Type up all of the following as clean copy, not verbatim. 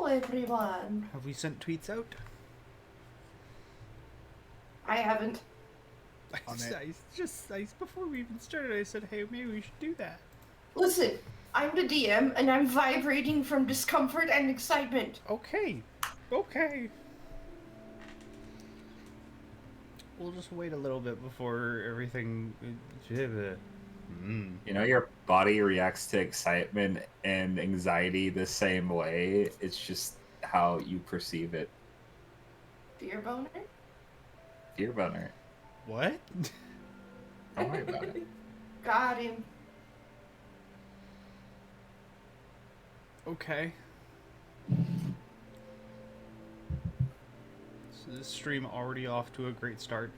everyone. Have we sent tweets out? I haven't. Before we even started, I said, hey, maybe we should do that. Listen, I'm the DM, and I'm vibrating from discomfort and excitement. Okay. We'll just wait a little bit before everything... You know, your body reacts to excitement and anxiety the same way. It's just how you perceive it. Fear boner? Fear boner. What? Don't worry about it. Got him. Okay. So this stream already off to a great start.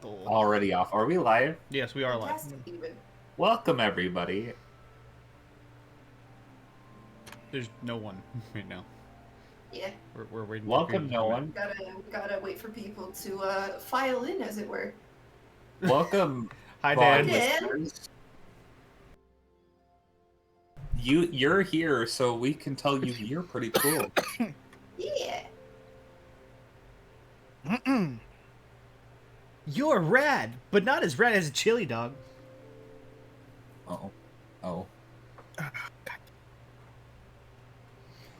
Already off. Are we live? Yes, we are live. Even. Welcome, everybody. There's no one right now. Yeah. We're waiting. Welcome, no one. Gotta wait for people to file in, as it were. Welcome. Hi, VOD Dan. listeners. You're here, so we can tell you you're pretty cool. Yeah. You're rad, but not as rad as a chili dog. Oh.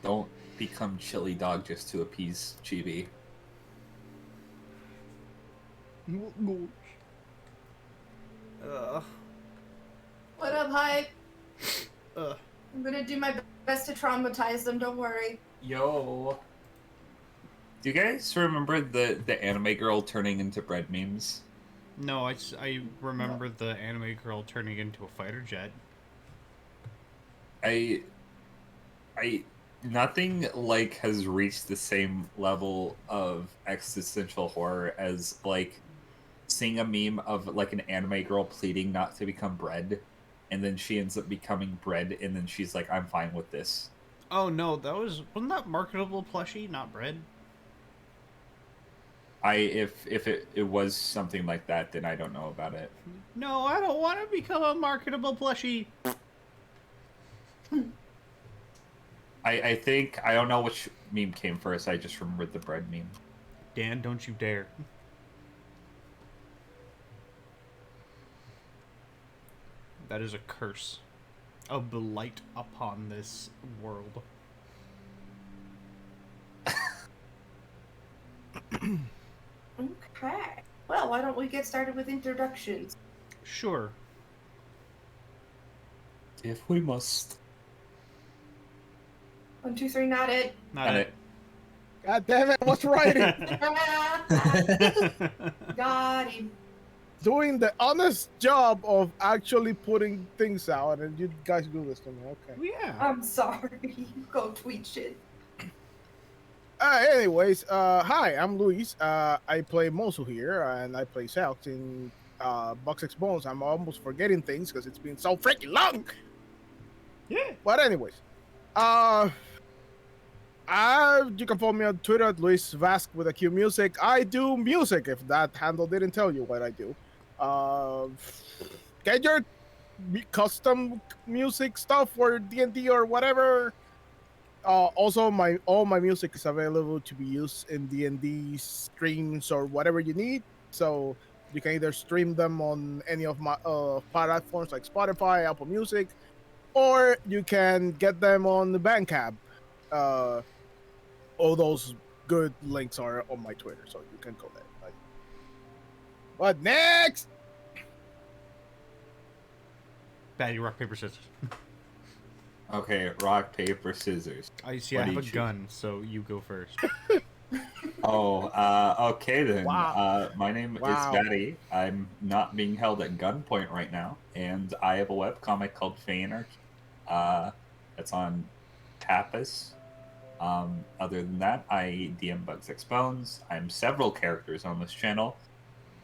Don't become chili dog just to appease Chibi. What up, hype? I'm gonna do my best to traumatize them, don't worry. Yo. Do you guys remember the anime girl turning into bread memes? No, I remember the anime girl turning into a fighter jet. Nothing like has reached the same level of existential horror as like seeing a meme of like an anime girl pleading not to become bread, and then she ends up becoming bread, and then she's like, I'm fine with this. Oh no, wasn't that marketable plushie, not bread? If it was something like that, then I don't know about it. No, I don't want to become a marketable plushie. I think I don't know which meme came first. I just remembered the bread meme. Dan, don't you dare. That is a curse. A blight upon this world. Okay. Well, why don't we get started with introductions? Sure. If we must. 1, 2, 3, not it. Not it. God damn it, what's writing? Got him. Doing the honest job of actually putting things out, and you guys do this to me, okay. Yeah. I'm sorry. Go tweet shit. Anyways, hi, I'm Luis. I play Mosu here, and I play Selks in Box X Bones. I'm almost forgetting things because it's been so freaking long. Yeah. But anyways, you can follow me on Twitter at Luis Vasque with a Q Music. I do music, if that handle didn't tell you what I do. Get your custom music stuff for D&D or whatever. Also, all my music is available to be used in D&D streams or whatever you need. So you can either stream them on any of my platforms like Spotify, Apple Music, or you can get them on the Bandcamp. All those good links are on my Twitter, so you can go there. But next, Batty, rock, paper, scissors. Okay, rock, paper, scissors. I see. What I do have a you choose? gun, so you go first. Okay then. Wow. My name Wow. is Batty. I'm not being held at gunpoint right now, and I have a webcomic called Phantasma. It's on Tapas. Other than that, I DM Bugs X Bones. I'm several characters on this channel,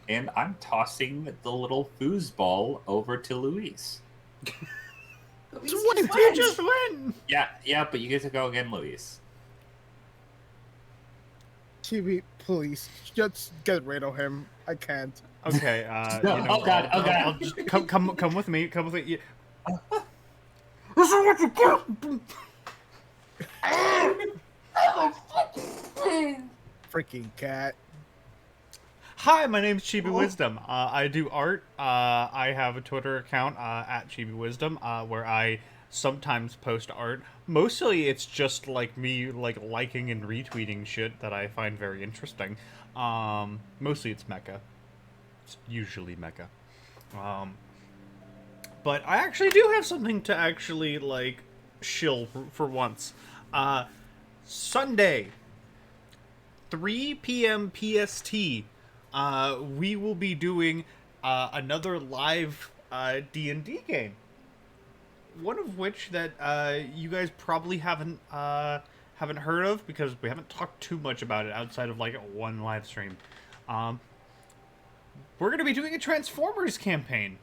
and I'm tossing the little foosball over to Luis. You just win! Yeah, but you get to go again, Luis. TV, please, just get rid of him. I can't. Okay, No, you know, oh God. I'll just come with me. Come with me. This is what you get. Freaking cat. Hi, my name's Chibi Wisdom. I do art. I have a Twitter account at Chibi Wisdom where I sometimes post art. Mostly, it's just like me liking and retweeting shit that I find very interesting. Mostly, it's mecha. It's usually mecha. But I actually do have something to actually shill for once. Sunday, 3 p.m. PST. We will be doing another live D&D game. One of which that you guys probably haven't heard of because we haven't talked too much about it outside of one live stream. We're going to be doing a Transformers campaign.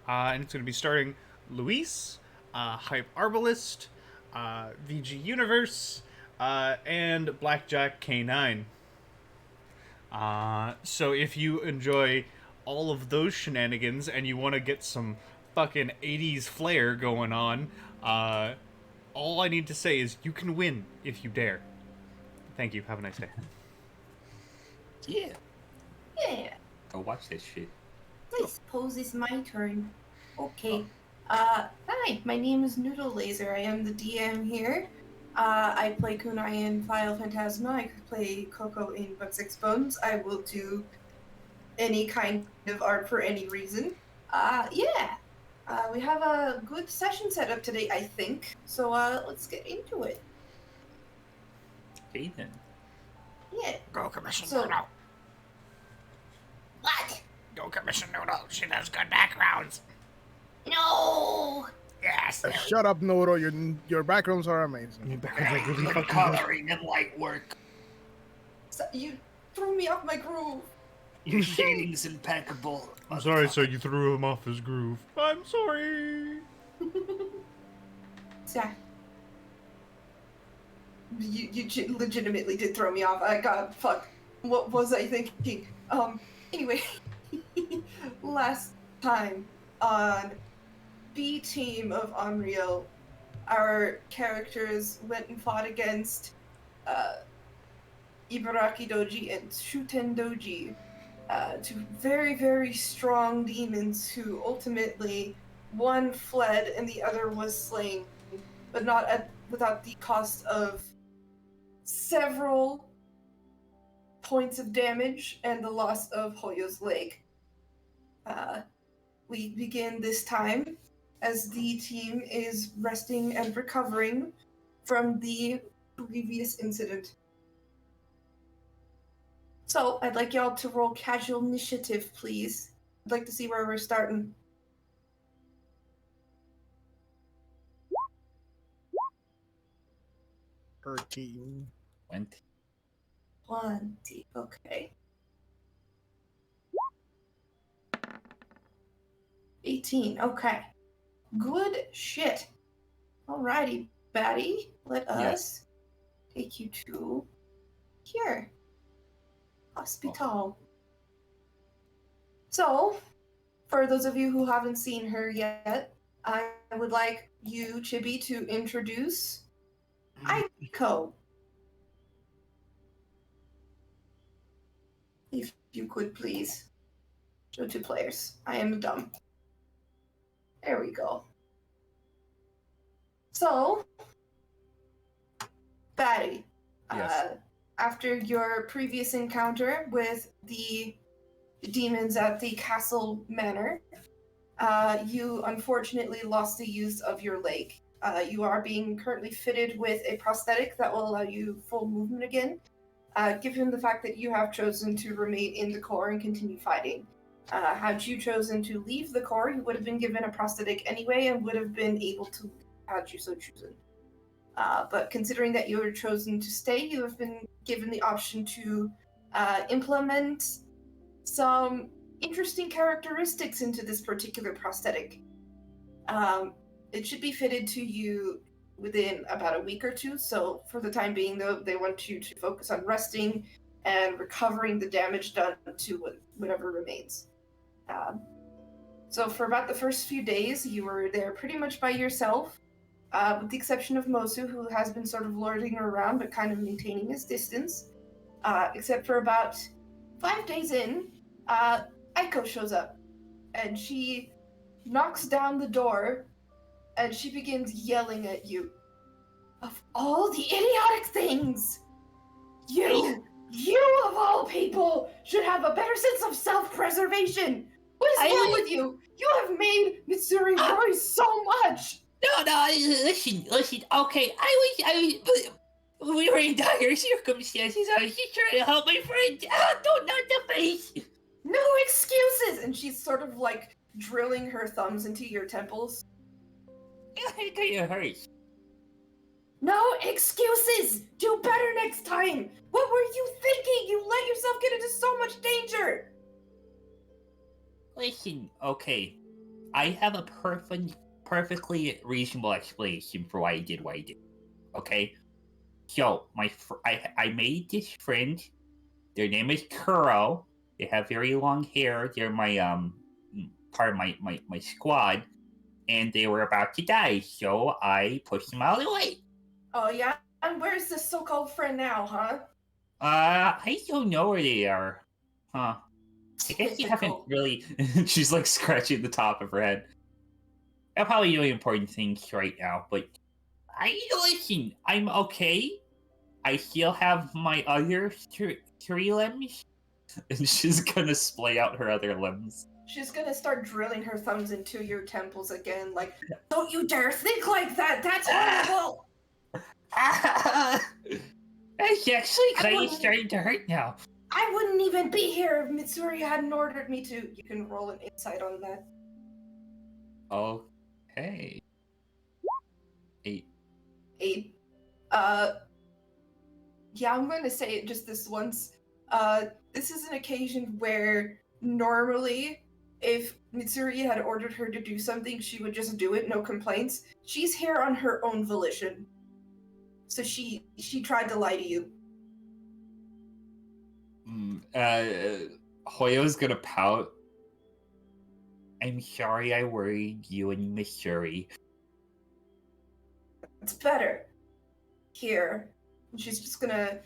And it's going to be starting Luis, Hype Arbalist, VG Universe, and Blackjack K9. So if you enjoy all of those shenanigans and you want to get some fucking 80s flair going on, all I need to say is you can win if you dare. Thank you. Have a nice day. Yeah. Yeah. Go watch this shit. I suppose it's my turn. Okay. Hi, my name is NoodleLazer. I am the DM here. I play Kunai in Final Phantasma. I play Coco in But Six Bones. I will do any kind of art for any reason. Yeah. We have a good session set up today, I think. So, let's get into it. Okay then. Yeah. Go Commission So- Noodle. What? Go Commission Noodle. She does good backgrounds. No! Yes. Shut up, Noodle. Your backgrounds are amazing. The coloring and light work. So you threw me off my groove. Your shading's impeccable. I'm sorry, sir. You threw him off his groove. I'm sorry. Yeah. You legitimately did throw me off. God, fuck. What was I thinking? Anyway. Last time on B team of Onryo, our characters went and fought against Ibaraki Doji and Shuten Doji, two very, very strong demons who ultimately one fled and the other was slain, but not without the cost of several points of damage and the loss of Hoyo's leg. We begin this time as the team is resting and recovering from the previous incident. So, I'd like y'all to roll casual initiative, please. I'd like to see where we're starting. Team. 20. Okay. 18. Okay. Good shit. Alrighty, Batty. Let us take you to here. Hospital. So, for those of you who haven't seen her yet, I would like you, Chibi, to introduce Aiko. If you could please. Show two players. I am dumb. There we go. So, Batty, Yes. after your previous encounter with the demons at the castle manor, you unfortunately lost the use of your leg. You are being currently fitted with a prosthetic that will allow you full movement again, given the fact that you have chosen to remain in the core and continue fighting. Had you chosen to leave the core, you would have been given a prosthetic anyway and would have been able to leave had you so chosen. But considering that you were chosen to stay, you have been given the option to implement some interesting characteristics into this particular prosthetic. It should be fitted to you within about a week or two, so for the time being, though, they want you to focus on resting and recovering the damage done to whatever remains. So for about the first few days, you were there pretty much by yourself, with the exception of Mosu, who has been sort of lording around but kind of maintaining his distance. Except for about 5 days in, Aiko shows up, and she knocks down the door, and she begins yelling at you. Of all the idiotic things, you of all people should have a better sense of self-preservation. What is wrong with you? You have made Mitsuri worry so much. No, listen. Okay, we were in dire circumstances. I was just trying to help my friend. Not the face. No excuses! And she's sort of like drilling her thumbs into your temples. It kind of hurts. No excuses! Do better next time! What were you thinking? You let yourself get into so much danger! Listen, okay. I have a perfectly reasonable explanation for why I did what I did. Okay? So, I made this friend. Their name is Kuro. They have very long hair. They're my part of my squad. And they were about to die, so I pushed them out of the way. Oh yeah? And where's this so-called friend now, huh? I don't know where they are. Huh. I guess you haven't Typical. Really, she's like scratching the top of her head. I'm probably doing important things right now, but listen, I'm okay. I still have my other three limbs. And she's gonna splay out her other limbs. She's gonna start drilling her thumbs into your temples again, like, don't you dare think like that! That's horrible! That's actually kind of starting to hurt now. I wouldn't even be here if Mitsuri hadn't ordered me to. You can roll an insight on that. Okay. 8. 8. Yeah, I'm going to say it just this once. This is an occasion where normally, if Mitsuri had ordered her to do something, she would just do it, no complaints. She's here on her own volition. So she tried to lie to you. Hoyo's gonna pout. I'm sorry I worried you and Missouri. It's better. Here. And she's gonna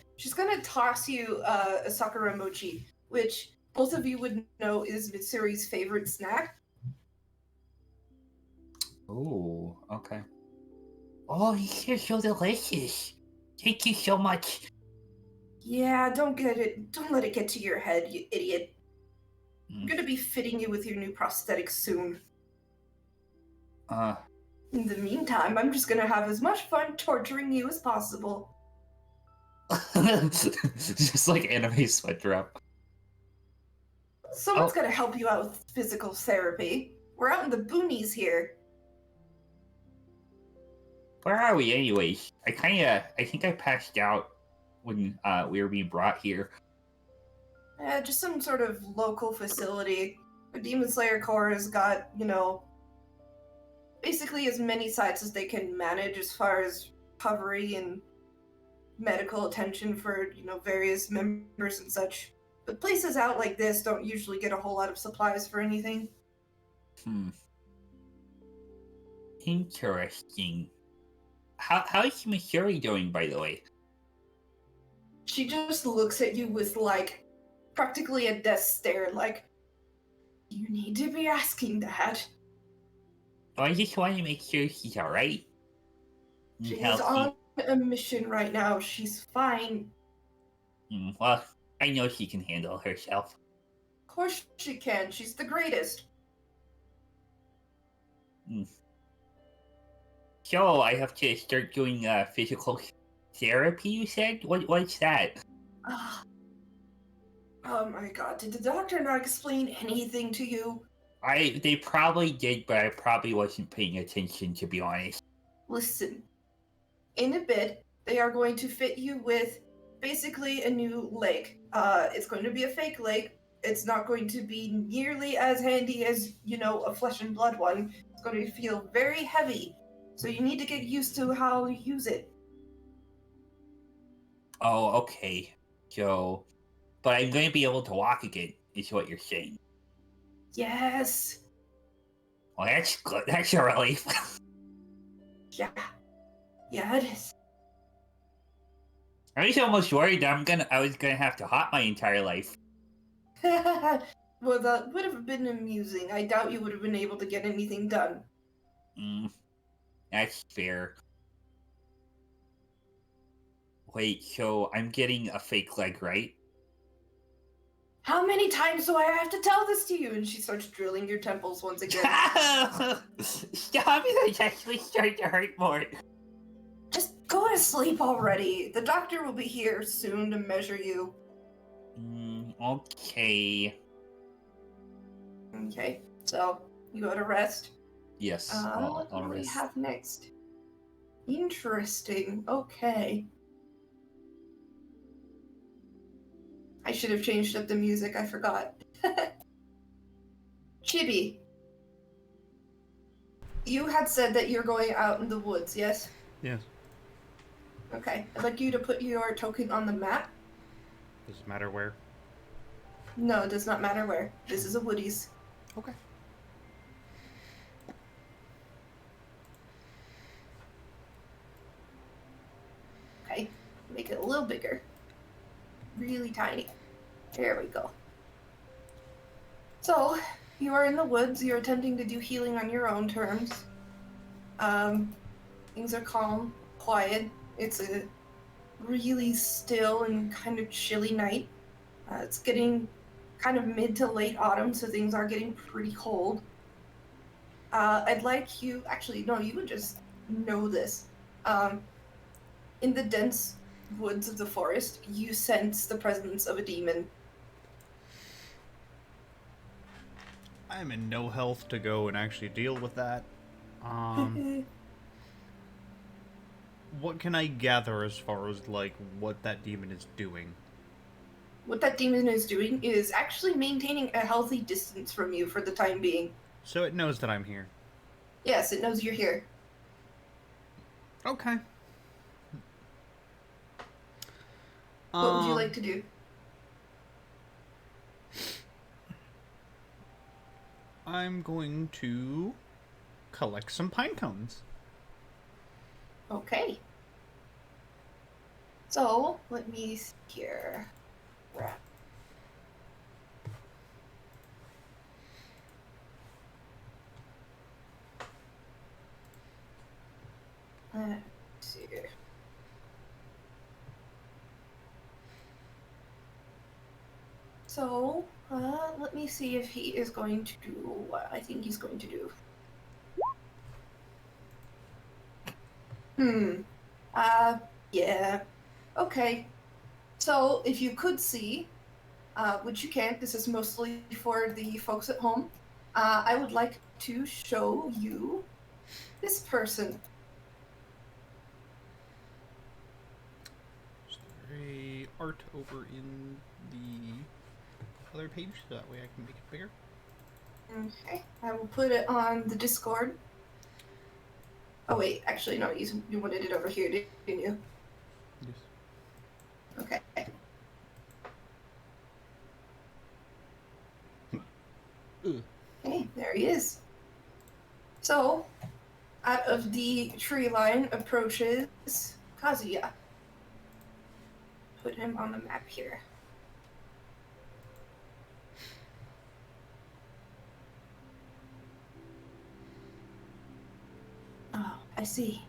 toss you a sakura mochi, which both of you would know is Mitsuri's favorite snack. Oh, okay. Oh, these are so delicious. Thank you so much. Yeah, don't let it get to your head, you idiot. I'm gonna be fitting you with your new prosthetic soon. In the meantime, I'm just gonna have as much fun torturing you as possible. Just like anime sweat drop. Someone's gonna help you out with physical therapy. We're out in the boonies here. Where are we anyways? I think I passed out when we were being brought here. Just some sort of local facility. The Demon Slayer Corps has got, basically as many sites as they can manage as far as recovery and medical attention for, various members and such. But places out like this don't usually get a whole lot of supplies for anything. Interesting. How is Missouri doing, by the way? She just looks at you with, practically a death stare, like, you need to be asking that. I just want to make sure she's alright. She's on a mission right now. She's fine. Well, I know she can handle herself. Of course she can. She's the greatest. So, I have to start doing physical therapy, you said? What's that? Oh my god, did the doctor not explain anything to you? They probably did, but I probably wasn't paying attention, to be honest. Listen, in a bit, they are going to fit you with basically a new leg. It's going to be a fake leg. It's not going to be nearly as handy as, a flesh and blood one. It's going to feel very heavy. So you need to get used to how to use it. Oh, okay. So, but I'm going to be able to walk again, is what you're saying. Yes. Well, that's good. That's a relief. Yeah. Yeah, it is. I was almost worried that I was gonna have to hop my entire life. Well, that would have been amusing. I doubt you would have been able to get anything done. That's fair. Wait, so I'm getting a fake leg, right? How many times do I have to tell this to you? And she starts drilling your temples once again. Stop it! It's actually starting to hurt more. Just go to sleep already. The doctor will be here soon to measure you. Okay. Okay, so you go to rest. Yes, What I'll do we rest. have next? Interesting. Okay. I should have changed up the music. I forgot. Chibi, you had said that you're going out in the woods, yes? Yes. Okay. I'd like you to put your token on the map. Does it matter where? No, it does not matter where. This is a woodies. Okay. Okay. Make it a little bigger. Really tiny. There we go. So, you are in the woods. You're attempting to do healing on your own terms. Things are calm, quiet. It's a really still and kind of chilly night. It's getting kind of mid to late autumn, so things are getting pretty cold. I'd like you, actually, no, you would just know this. In the dense woods of the forest, you sense the presence of a demon. I'm in no health to go and actually deal with that. What can I gather as far as, like, what that demon is doing? What that demon is doing is actually maintaining a healthy distance from you for the time being. So it knows that I'm here. Yes, it knows you're here. Okay. What would you like to do? I'm going to collect some pine cones. Okay. So, let me see here. Let's see. So, let me see if he is going to do what I think he's going to do. Yeah. Okay. So, if you could see, which you can't, this is mostly for the folks at home, I would like to show you this person. Is there a art over in the other page so that way I can make it bigger? Okay. I will put it on the Discord. Oh wait, actually no, you wanted it over here, didn't you? Yes. Okay. Okay, there he is. So, out of the tree line approaches Kazuya. Put him on the map here. Oh, I see.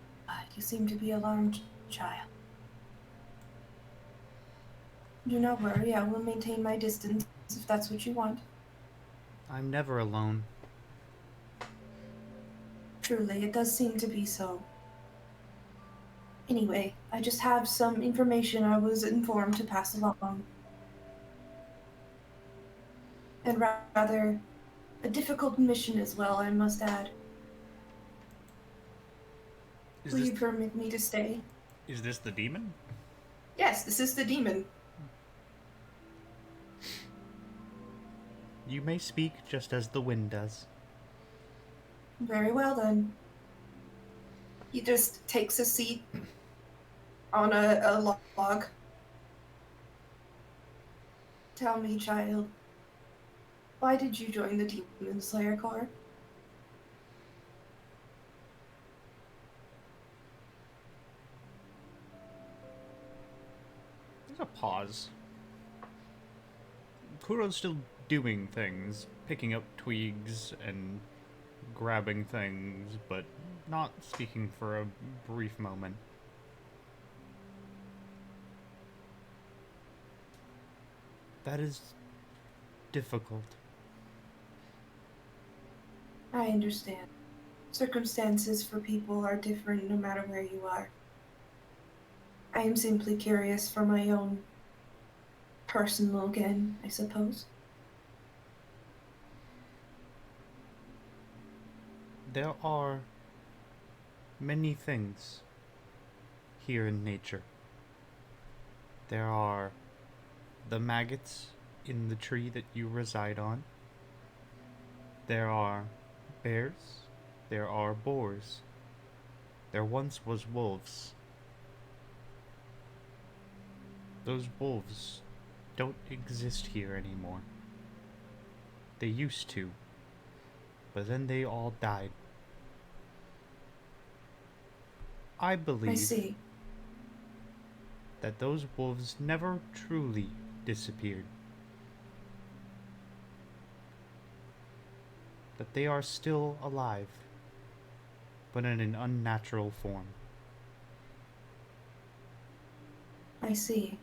You seem to be alarmed, child. Do not worry, I will maintain my distance if that's what you want. I'm never alone. Truly, it does seem to be so. Anyway, I just have some information I was informed to pass along. And rather, a difficult mission as well, I must add. Will you permit me to stay? Is this the demon? Yes, this is the demon. You may speak just as the wind does. Very well then. He just takes a seat on a log. Tell me, child, why did you join the Demon Slayer Corps? There's a pause. Kuro's still doing things, picking up twigs and grabbing things, but not speaking for a brief moment. That is difficult. I understand. Circumstances for people are different no matter where you are. I am simply curious for my own personal gain, I suppose. There are many things here in nature. There are the maggots in the tree that you reside on. There are bears. There are boars. There once was wolves. Those wolves don't exist here anymore. They used to, but then they all died. I I believe see. that those wolves never truly disappeared. That they are still alive, but in an unnatural form. I see.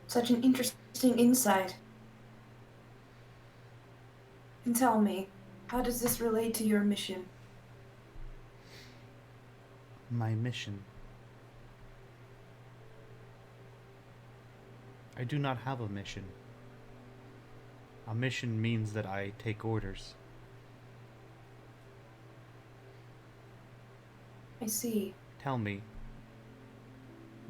Such an interesting insight. And tell me, how does this relate to your mission? My mission. I do not have a mission. A mission means that I take orders. I see. Tell me,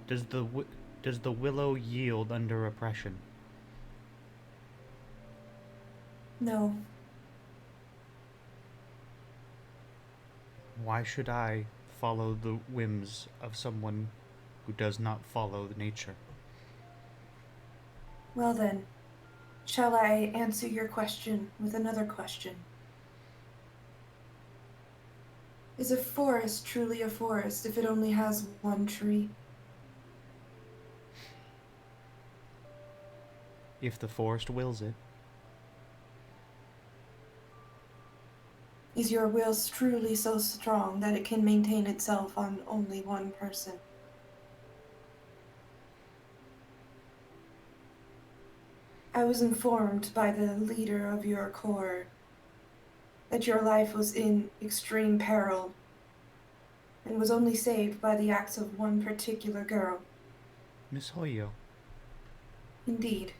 does the willow yield under oppression? No. Why should I follow the whims of someone who does not follow nature? Well then, shall I answer your question with another question? Is a forest truly a forest if it only has one tree? If the forest wills it. Is your will truly so strong that it can maintain itself on only one person? I was informed by the leader of your corps that your life was in extreme peril and was only saved by the acts of one particular girl. Miss Hoyo, Indeed.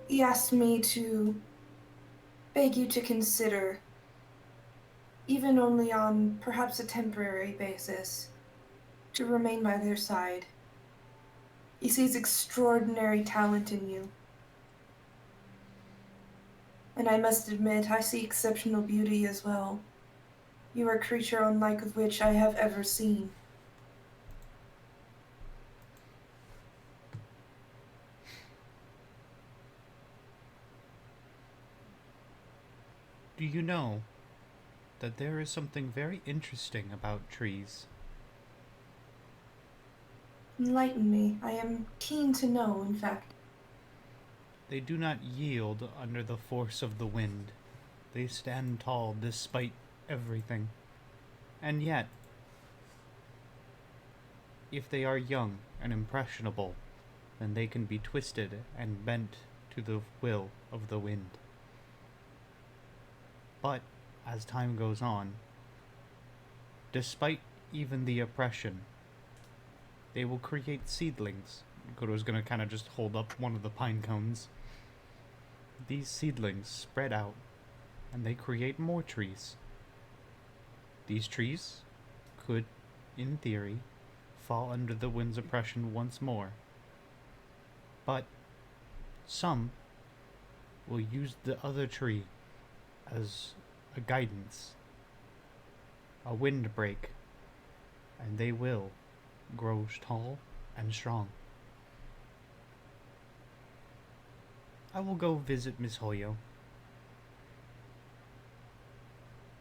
He asked me to beg you to consider, even only on perhaps a temporary basis, to remain by their side. He sees extraordinary talent in you. And I must admit, I see exceptional beauty as well. You are a creature unlike of which I have ever seen. do you know that there is something very interesting about trees? Enlighten me. I am keen to know, in fact. They do not yield under the force of the wind. They stand tall despite everything. And yet, if they are young and impressionable, then they can be twisted and bent to the will of the wind. But, as time goes on, despite even the oppression, they will create seedlings. Kuro's gonna kind of just hold up one of the pine cones. These seedlings spread out, and they create more trees. These trees could, in theory, fall under the wind's oppression once more. But some will use the other tree as a guidance, a windbreak, and they will grow tall and strong. I will go visit Miss Hoyo.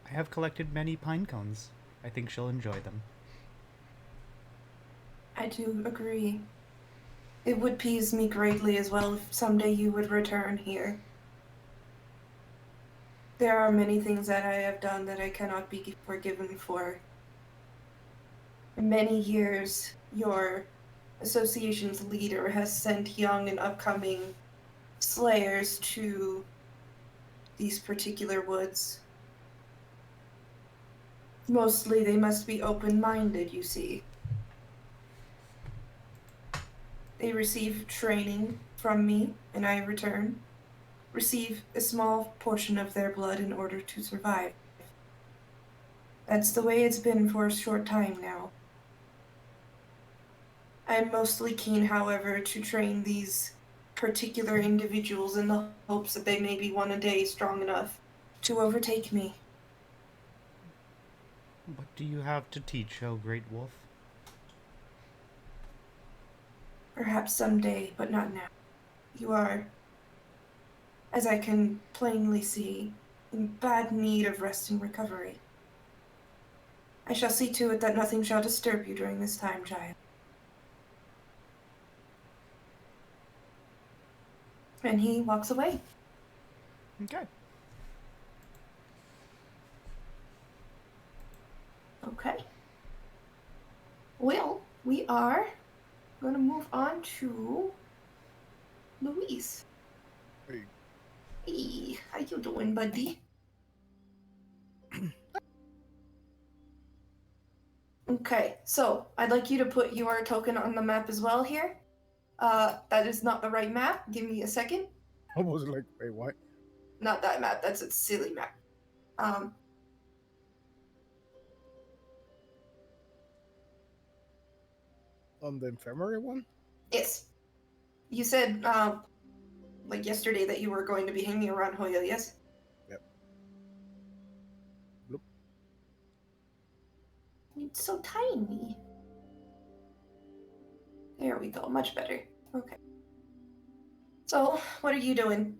I have collected many pine cones. I think she'll enjoy them. I do agree. It would please me greatly as well if someday you would return here. There are many things that I have done that I cannot be forgiven for. For many years, your association's leader has sent young and upcoming slayers to these particular woods. Mostly they must be open-minded, you see. They receive training from me, and I in return receive a small portion of their blood in order to survive. That's the way it's been for a short time now. I am mostly keen, however, to train these particular individuals in the hopes that they may be one day strong enough to overtake me. What do you have to teach, O Great Wolf? Perhaps someday, but not now. You are, as I can plainly see, in bad need of rest and recovery. I shall see to it that nothing shall disturb you during this time, child. And he walks away. Okay. Okay. Well, we are going to move on to Luis. Hey. Hey, how you doing, buddy? Okay, so I'd like you to put your token on the map as well here. That is not the right map. Give me a second. I was like, wait, what? Not that map. That's a silly map. On the infirmary one? Yes. You said, like yesterday that you were going to be hanging around Hoyo, yes? Yep. Bloop. It's so tiny. There we go. Much better. Okay. So, what are you doing?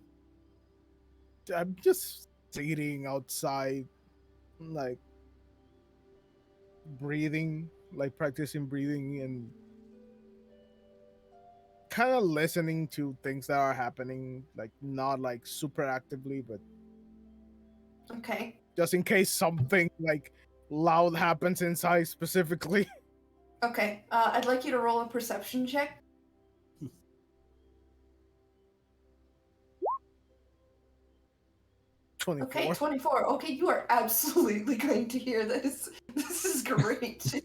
I'm just sitting outside, like breathing, like practicing breathing and kind of listening to things that are happening, like not like super actively, but Okay. just in case something like loud happens inside specifically. Okay. I'd like you to roll a perception check. 24. Okay, 24. Okay, you are absolutely going to hear this. This is great, too.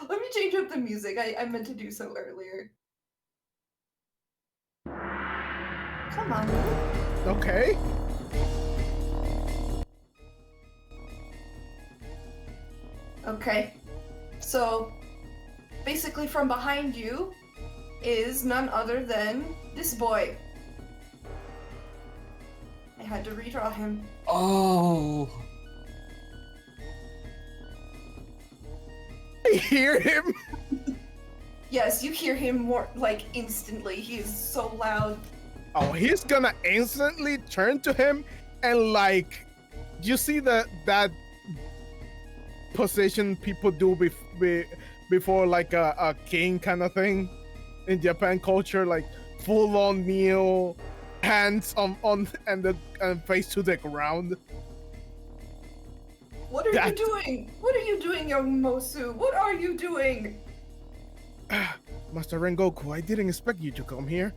Let me change up the music. I meant to do so earlier. Come on. Okay. Okay. So, basically from behind you is none other than this boy. I had to redraw him. Oh. I hear him. Yes, you hear him more, like, instantly. He is so loud. Oh, he's gonna instantly turn to him and like, you see that position people do before like a king kind of thing in Japan culture, like full on kneel, hands on and face to the ground. What are you doing? What are you doing, young Mosu? What are you doing? Master Rengoku, I didn't expect you to come here.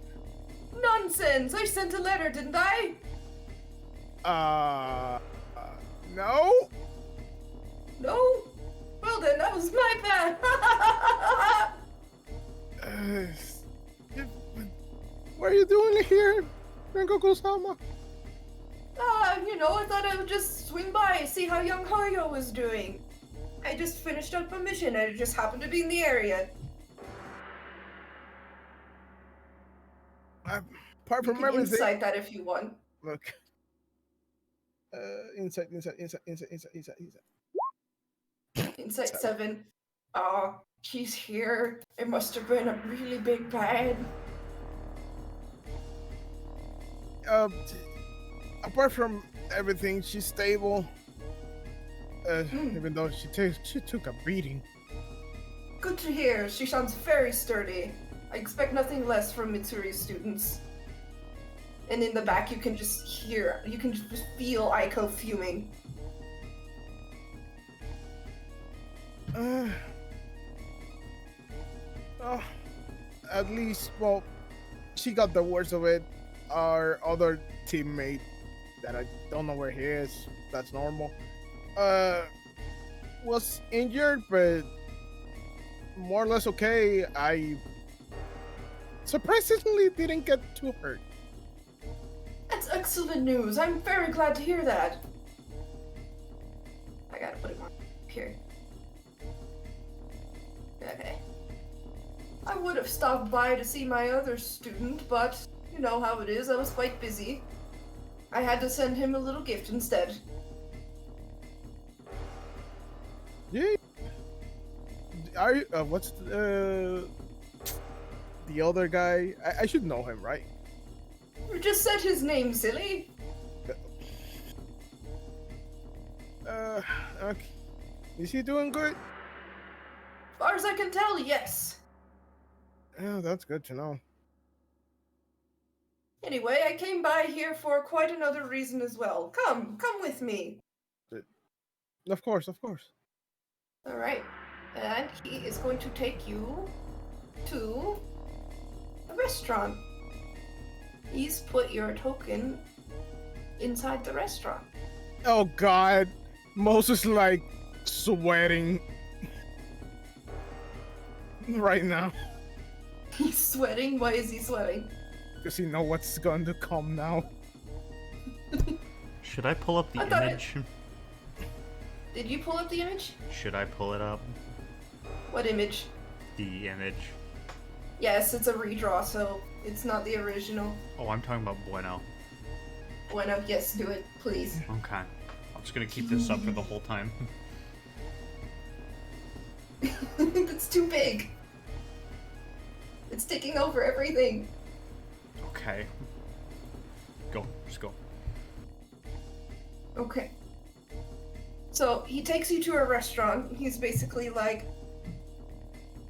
Nonsense! I sent a letter, didn't I? No. No? Well then, that was my bad. What are you doing here, Rengoku-sama? I thought I would just swing by, see how young Hoyo was doing. I just finished up a mission and it just happened to be in the area. Apart You from can everything. insight that if you want. Look. Inside. Insight 7. Oh, she's here. It must have been a really big bad. Apart from everything, she's stable. Even though she took a beating. Good to hear. She sounds very sturdy. I expect nothing less from Mitsuri's students. And in the back, you can just feel Aiko fuming. Oh, at least, well, she got the worst of it. Our other teammate, that I don't know where he is, that's normal, was injured, but more or less okay. I surprisingly didn't get too hurt. That's excellent news. I'm very glad to hear that. I gotta put it on here. Okay. I would have stopped by to see my other student, but you know how it is. I was quite busy. I had to send him a little gift instead. Yeah. Are you, what's the other guy? I should know him, right? You just said his name, silly. Okay. Is he doing good? As far as I can tell, yes. Yeah, that's good to know. Anyway, I came by here for quite another reason as well. Come with me. Of course, of course. All right. And he is going to take you to a restaurant. He's put your token inside the restaurant. Oh God, Moses like sweating right now He's sweating? Why is he sweating? because he know what's going to come now. Should I pull up the I thought image? Did you pull up the image? Should I pull it up? What image? The image. Yes, it's a redraw, so it's not the original. Oh, I'm talking about Bueno. Bueno, yes, do it, please. Okay. I'm just gonna keep this up for the whole time. It's too big. It's taking over everything. Okay. Go. Just go. Okay. So he takes you to a restaurant. He's basically like,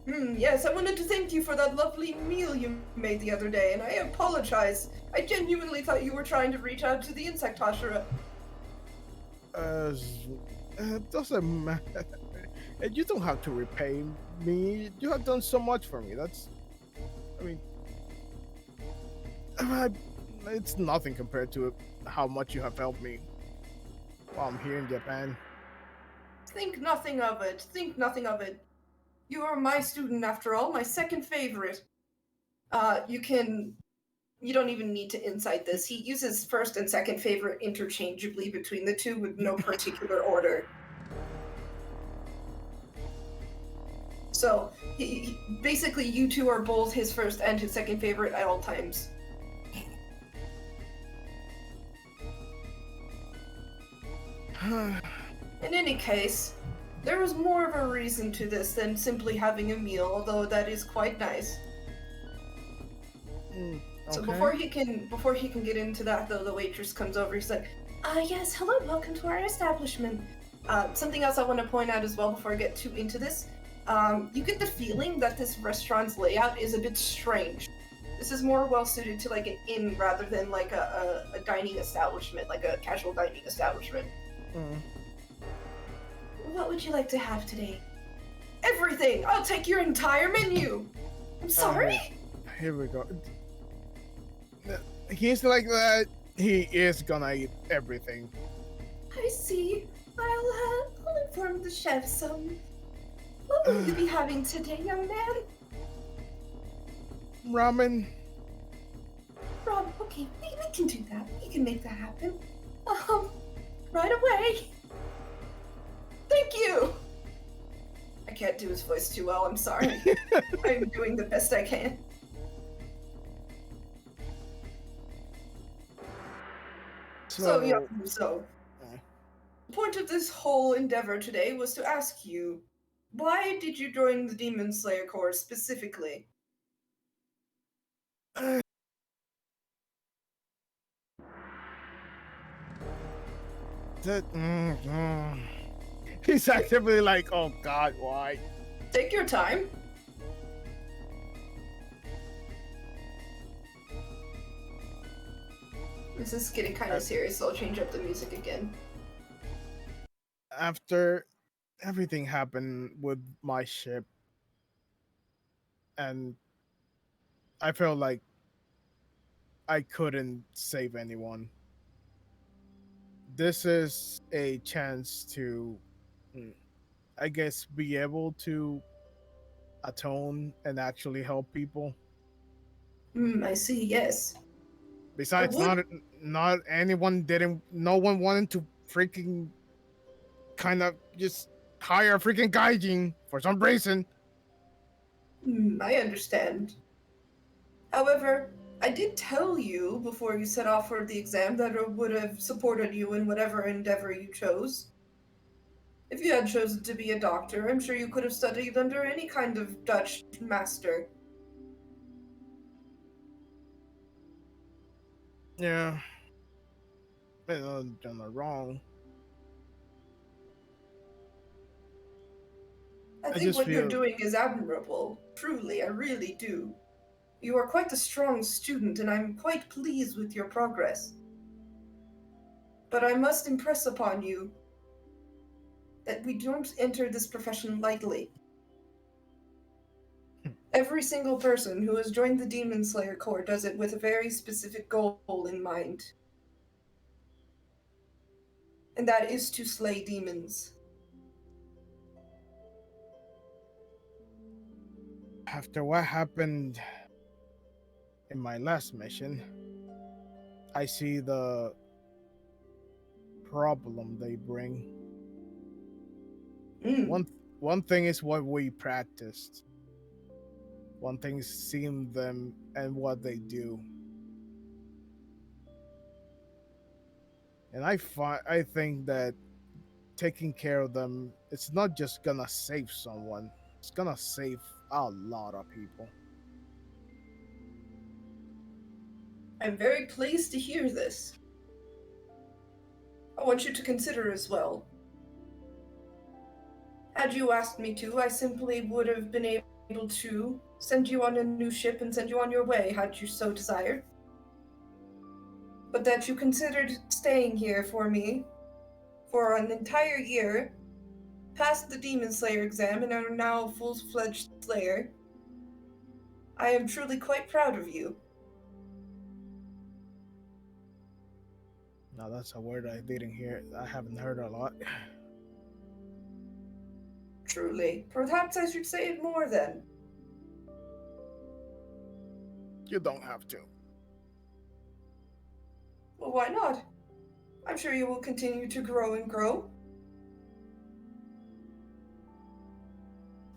yes, I wanted to thank you for that lovely meal you made the other day, and I apologize. I genuinely thought you were trying to reach out to the insect Hashira. Doesn't matter. You don't have to repay me. You have done so much for me. That's, I mean, it's nothing compared to how much you have helped me while I'm here in Japan. Think nothing of it. Think nothing of it. You are my student after all, my second favorite. You don't even need to insight this. He uses first and second favorite interchangeably between the two with no particular order. So, basically you two are both his first and his second favorite at all times. In any case, there was more of a reason to this than simply having a meal, although that is quite nice. Okay. So before he can get into that, though, the waitress comes over. He's like, yes, hello, welcome to our establishment. Something else I want to point out as well before I get too into this. You get the feeling that this restaurant's layout is a bit strange. This is more well suited to like an inn rather than like a dining establishment, like a casual dining establishment. What would you like to have today? Everything! I'll take your entire menu! I'm sorry? Here we go. He's like that. He is gonna eat everything. I see. I'll inform the chefs. What will you be having today, young man? Ramen. Rob, okay, we can do that. We can make that happen. Right away. Thank you! I can't do his voice too well, I'm sorry. I'm doing the best I can. So, the point of this whole endeavor today was to ask you, why did you join the Demon Slayer Corps specifically? He's actively like, oh God, why? Take your time. This is getting kind of serious, so I'll change up the music again. After everything happened with my ship, and I felt like I couldn't save anyone. This is a chance to, I guess, be able to atone and actually help people. I see, yes. Besides, would- not anyone didn't. No one wanted to freaking kind of just hire a freaking gaijin for some reason. I understand. However, I did tell you before you set off for the exam that I would have supported you in whatever endeavor you chose. If you had chosen to be a doctor, I'm sure you could have studied under any kind of Dutch master. Yeah, done wrong. I I think just what you're feel- doing is admirable. Truly, I really do. You are quite a strong student, and I'm quite pleased with your progress. But I must impress upon you that we don't enter this profession lightly. Every single person who has joined the Demon Slayer Corps does it with a very specific goal in mind. And that is to slay demons. After what happened in my last mission, I see the problem they bring. One thing is what we practiced. One thing is seeing them and what they do. And I think that taking care of them, it's not just gonna save someone. It's gonna save a lot of people. I'm very pleased to hear this. I want you to consider as well. Had you asked me to, I simply would have been able to send you on a new ship and send you on your way, had you so desired. But that you considered staying here for me for an entire year, passed the Demon Slayer exam, and are now a full-fledged Slayer, I am truly quite proud of you. Now that's a word I didn't hear. I haven't heard a lot. Truly. Perhaps I should say it more then. You don't have to. Well, why not? I'm sure you will continue to grow and grow.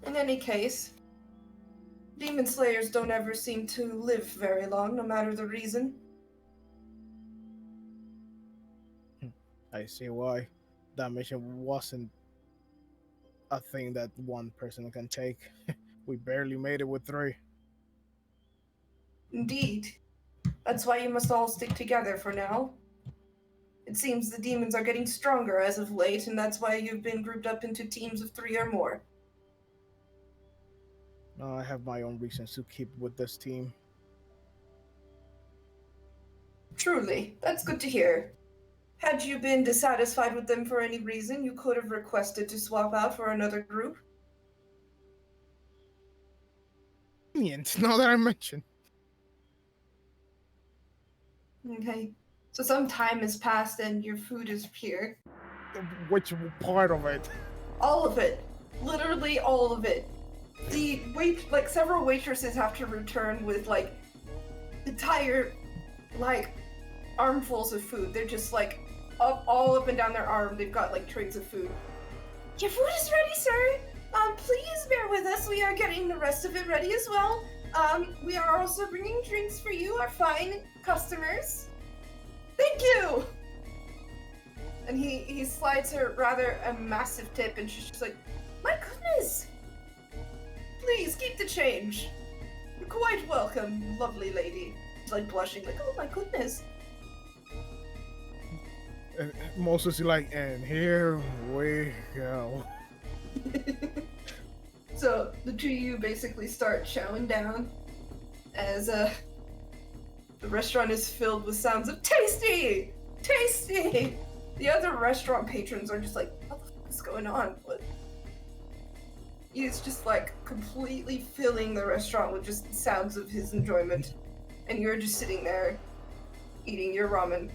In any case, Demon Slayers don't ever seem to live very long, no matter the reason. I see why. That mission wasn't a thing that one person can take. We barely made it with 3. Indeed. That's why you must all stick together for now. It seems the demons are getting stronger as of late, and that's why you've been grouped up into teams of 3 or more. I have my own reasons to keep with this team. Truly, that's good to hear. Had you been dissatisfied with them for any reason, you could have requested to swap out for another group. Now that I mention. Okay. So some time has passed and your food is here. Which part of it? All of it. Literally all of it. Several waitresses have to return with, entire, armfuls of food. They're just, all up and down their arm, they've got, trays of food. Your food is ready, sir! Please bear with us, we are getting the rest of it ready as well. We are also bringing drinks for you, our fine customers. Thank you! And he slides her rather a massive tip, and she's just like, my goodness! Please, keep the change. You're quite welcome, lovely lady. She's, blushing, oh my goodness. And mostly like, and here we go. So the two of you basically start chowing down as the restaurant is filled with sounds of tasty, tasty. The other restaurant patrons are just like, what the fuck is going on? What? He's just like completely filling the restaurant with just sounds of his enjoyment, and you're just sitting there eating your ramen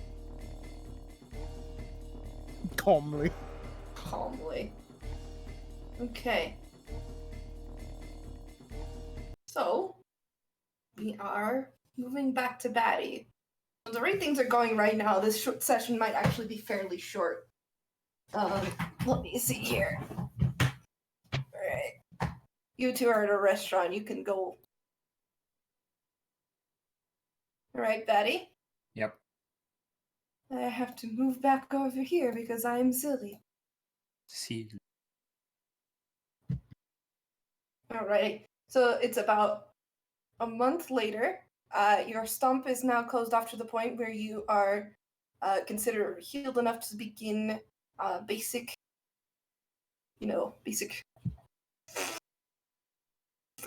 Calmly. calmly. Okay. So, we are moving back to Batty. The way things are going right now, this short session might actually be fairly short. Let me see here. Alright. You two are at a restaurant, you can go. Alright, Batty? Yep. I have to move back over here because I am silly. See. Alright. So it's about a month later. Your stump is now closed off to the point where you are considered healed enough to begin basic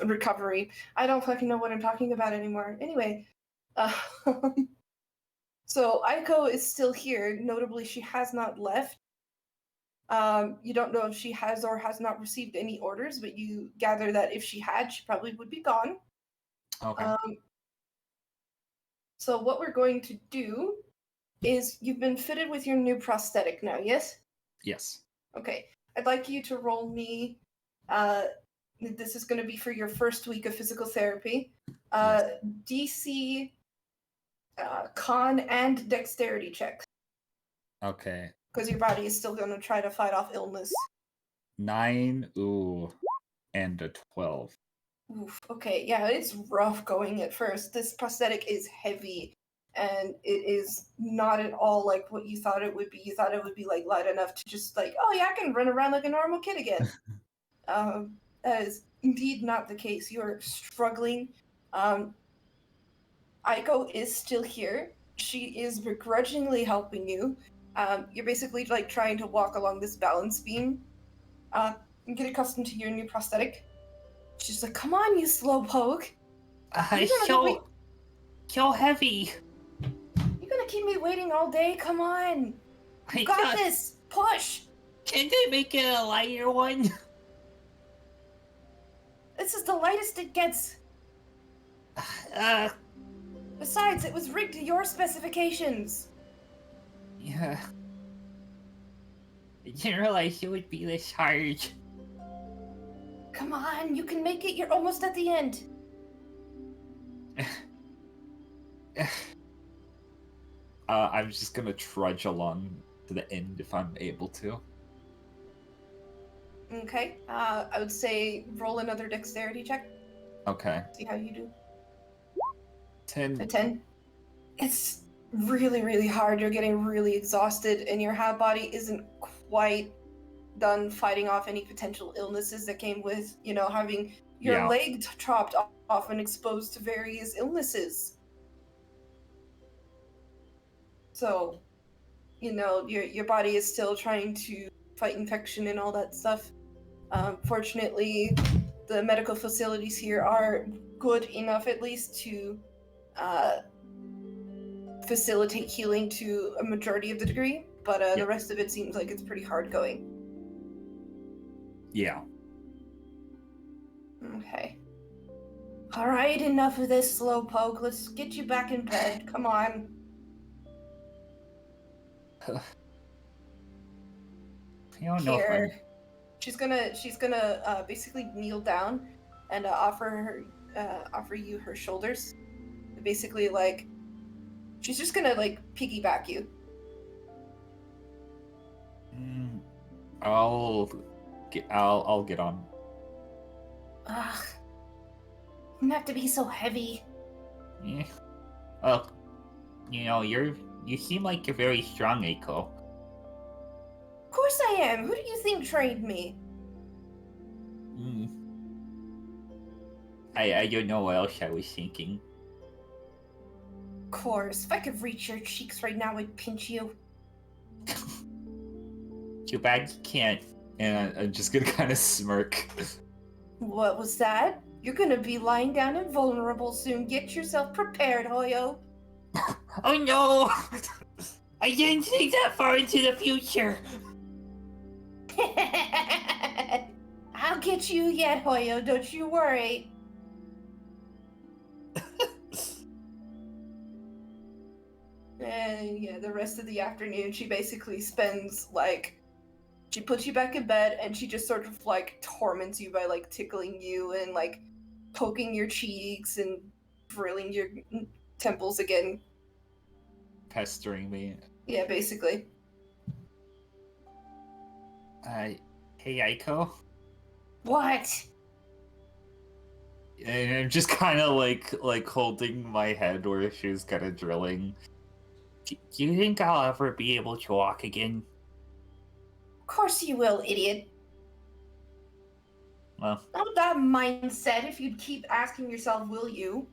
recovery. I don't fucking know what I'm talking about anymore. Anyway, so Aiko is still here. Notably, she has not left. You don't know if she has or has not received any orders, but you gather that if she had, she probably would be gone. Okay. So what we're going to do is you've been fitted with your new prosthetic now, yes? Yes. Okay. I'd like you to roll me. This is going to be for your first week of physical therapy. DC, con, and dexterity checks. Okay. Because your body is still going to try to fight off illness. 9, and a 12. Oof. Okay, yeah, it's rough going at first. This prosthetic is heavy, and it is not at all like what you thought it would be. You thought it would be like light enough to just like, oh yeah, I can run around like a normal kid again. That is indeed not the case. You are struggling. Aiko is still here. She is begrudgingly helping you. You're basically like trying to walk along this balance beam. And get accustomed to your new prosthetic. She's like, come on, you slowpoke. It's so heavy. You're gonna keep me waiting all day? Come on. You got this. Push. Can they make it a lighter one? This is the lightest it gets. Besides, it was rigged to your specifications. Yeah. I didn't realize it would be this hard. Come on, you can make it. You're almost at the end. I'm just gonna trudge along to the end if I'm able to. Okay. I would say roll another dexterity check. Okay. See how you do. 10. A 10. It's really, really hard. You're getting really exhausted, and your half body isn't quite done fighting off any potential illnesses that came with, having your leg chopped off and exposed to various illnesses. So, your body is still trying to fight infection and all that stuff. Fortunately, the medical facilities here are good enough, at least, to facilitate healing to a majority of the degree, but the rest of it seems like it's pretty hard going. Yeah. Okay. Alright, enough of this slowpoke. Let's get you back in bed. Come on. I don't know if She's gonna basically kneel down and offer you her shoulders. Basically, like, she's just gonna like piggyback you. I'll get on. Ugh. You don't have to be so heavy. Yeah. Well, you seem like you're very strong, Aiko. Of course I am. Who do you think trained me? I don't know what else I was thinking. Of course. If I could reach your cheeks right now, I'd pinch you. Too bad you can't. And I'm just gonna kind of smirk. What was that? You're gonna be lying down and vulnerable soon. Get yourself prepared, Hoyo. Oh no! I didn't think that far into the future. I'll get you yet, Hoyo. Don't you worry. And yeah, the rest of the afternoon, she basically spends like, she puts you back in bed and she just sort of like torments you by like tickling you and like poking your cheeks and drilling your temples again. Pestering me. Yeah, basically. Hey Aiko? What? And I'm just kind of like holding my head where she was kind of drilling. Do you think I'll ever be able to walk again? Of course you will, idiot. Well, Not that mindset if you'd keep asking yourself, will you?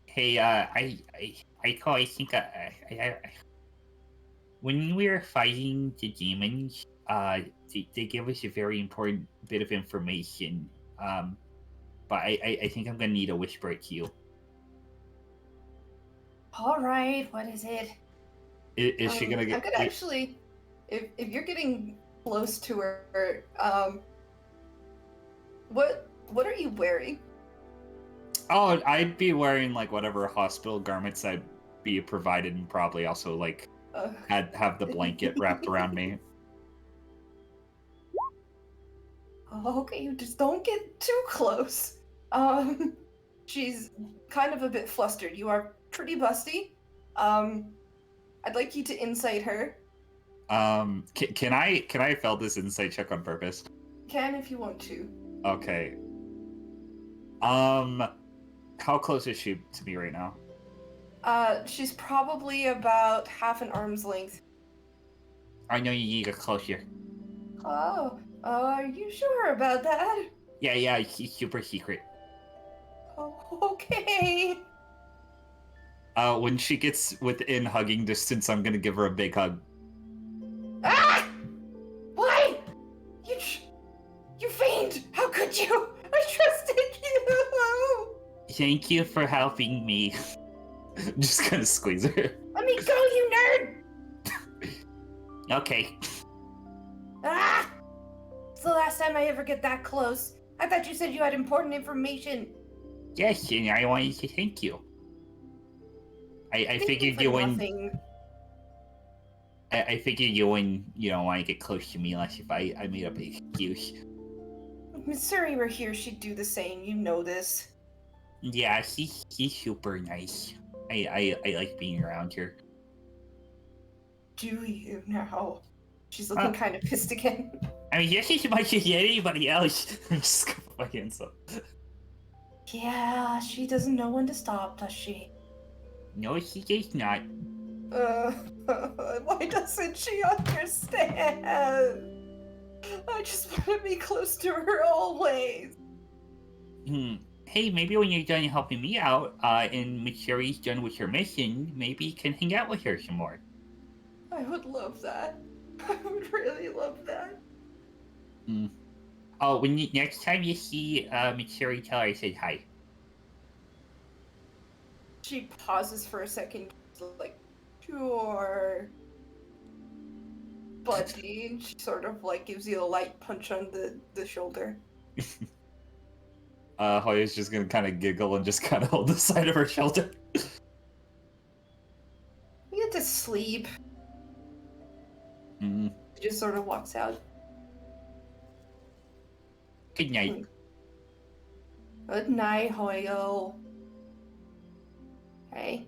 Hey, Aiko, I think when we were fighting the demons, they gave us a very important bit of information. But I think I'm gonna need to whisper it to you. Alright, what is it? is she gonna get? I'm gonna actually, if you're getting close to her, what are you wearing? Oh, I'd be wearing like whatever hospital garments I'd be provided, and probably also like have the blanket wrapped around me. Okay, you just don't get too close. She's kind of a bit flustered. You are pretty busty. I'd like you to insight her. Can I fail this insight check on purpose? Can if you want to. Okay. How close is she to me right now? She's probably about half an arm's length. I know you need to get closer. Oh, are you sure about that? Yeah, it's super secret. Oh, okay. When she gets within hugging distance, I'm gonna give her a big hug. Ah! Why? You fiend! How could you? I trusted you! Thank you for helping me. Just gonna squeeze her. Let me go, you nerd! Okay. Ah! It's the last time I ever get that close. I thought you said you had important information. Yes, and I wanted to thank you. I Thank figured for you wouldn't. nothing. I figured you wouldn't, want to get close to me unless if I made up an excuse. If Missouri were here, she'd do the same. You know this. Yeah, he's super nice. I like being around here. Do you now? She's looking kind of pissed again. I mean, just as much as anybody else. I'm just gonna put my hands up. Yeah, she doesn't know when to stop, does she? No, she does not. Why doesn't she understand? I just want to be close to her always. Hey, maybe when you're done helping me out, and Mitsuri's done with her mission, maybe you can hang out with her some more. I would love that. I would really love that. Oh, next time you see Mitsuri, tell her I said hi. She pauses for a second, like, sure. Buddy, and she sort of like gives you a light punch on the shoulder. Hoya's just gonna kind of giggle and just kind of hold the side of her shoulder. You get to sleep. Mm. She just sort of walks out. Good night. Good night, Hoyo. Hey,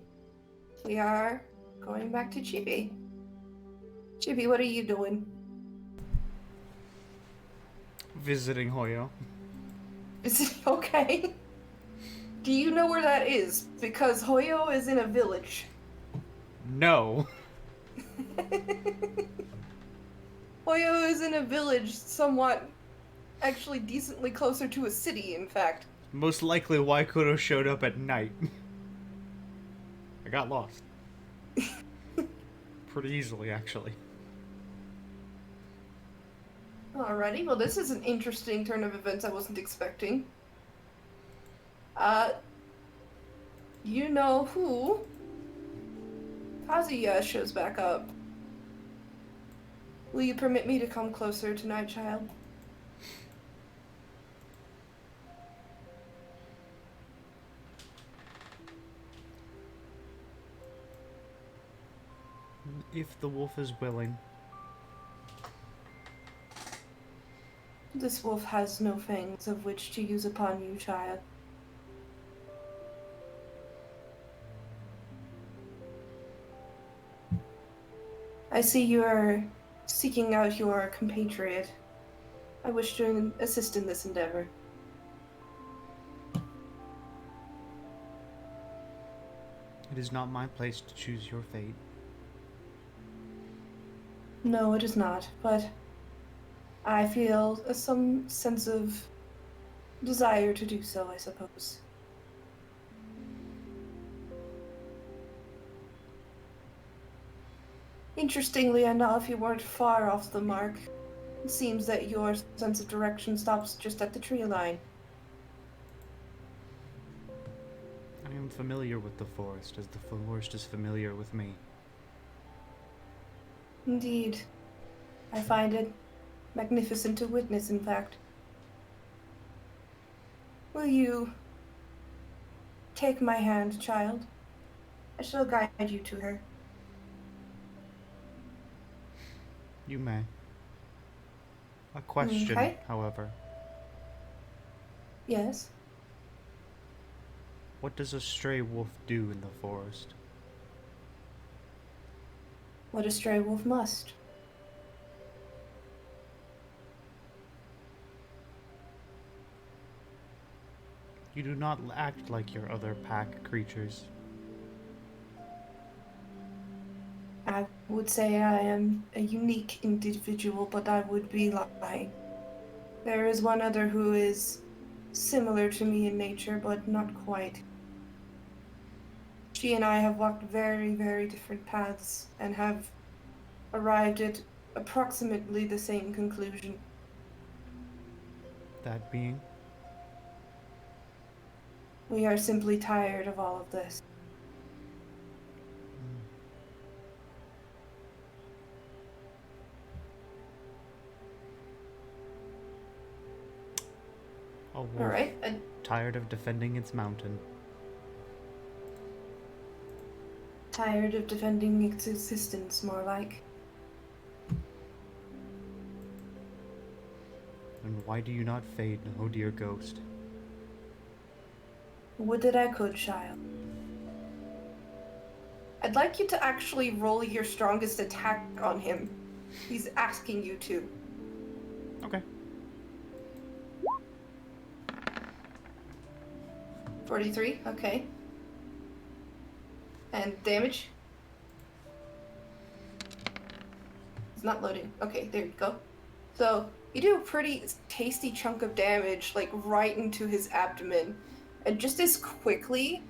we are going back to Chibi. Chibi, what are you doing? Visiting Hoyo. Is it okay? Do you know where that is? Because Hoyo is in a village. No. Hoyo is in a village somewhat, actually decently closer to a city, in fact. Most likely Waikoto showed up at night. I got lost. Pretty easily, actually. Alrighty, well this is an interesting turn of events I wasn't expecting. You know who? Kazuya shows back up. Will you permit me to come closer tonight, child? If the wolf is willing. This wolf has no fangs of which to use upon you, child. I see you are seeking out your compatriot. I wish to assist in this endeavor. It is not my place to choose your fate. No, it is not, but I feel some sense of desire to do so, I suppose. Interestingly enough, you weren't far off the mark. It seems that your sense of direction stops just at the tree line. I am familiar with the forest, as the forest is familiar with me. Indeed. I find it magnificent to witness, in fact. Will you take my hand, child? I shall guide you to her. You may. A question, Okay. however. Yes? What does a stray wolf do in the forest? What a stray wolf must. You do not act like your other pack creatures. I would say I am a unique individual, but I would be lying. There is one other who is similar to me in nature, but not quite. She and I have walked very, very different paths and have arrived at approximately the same conclusion. That being? We are simply tired of all of this. A wolf Alright, and tired of defending its mountain. tired of defending its existence, more like. And why do you not fade, oh dear ghost? Would that I could, child. I'd like you to actually roll your strongest attack on him. He's asking you to. Okay. 43, okay. And damage? It's not loading. Okay, there you go. So, you do a pretty tasty chunk of damage, like, right into his abdomen. And just as quickly,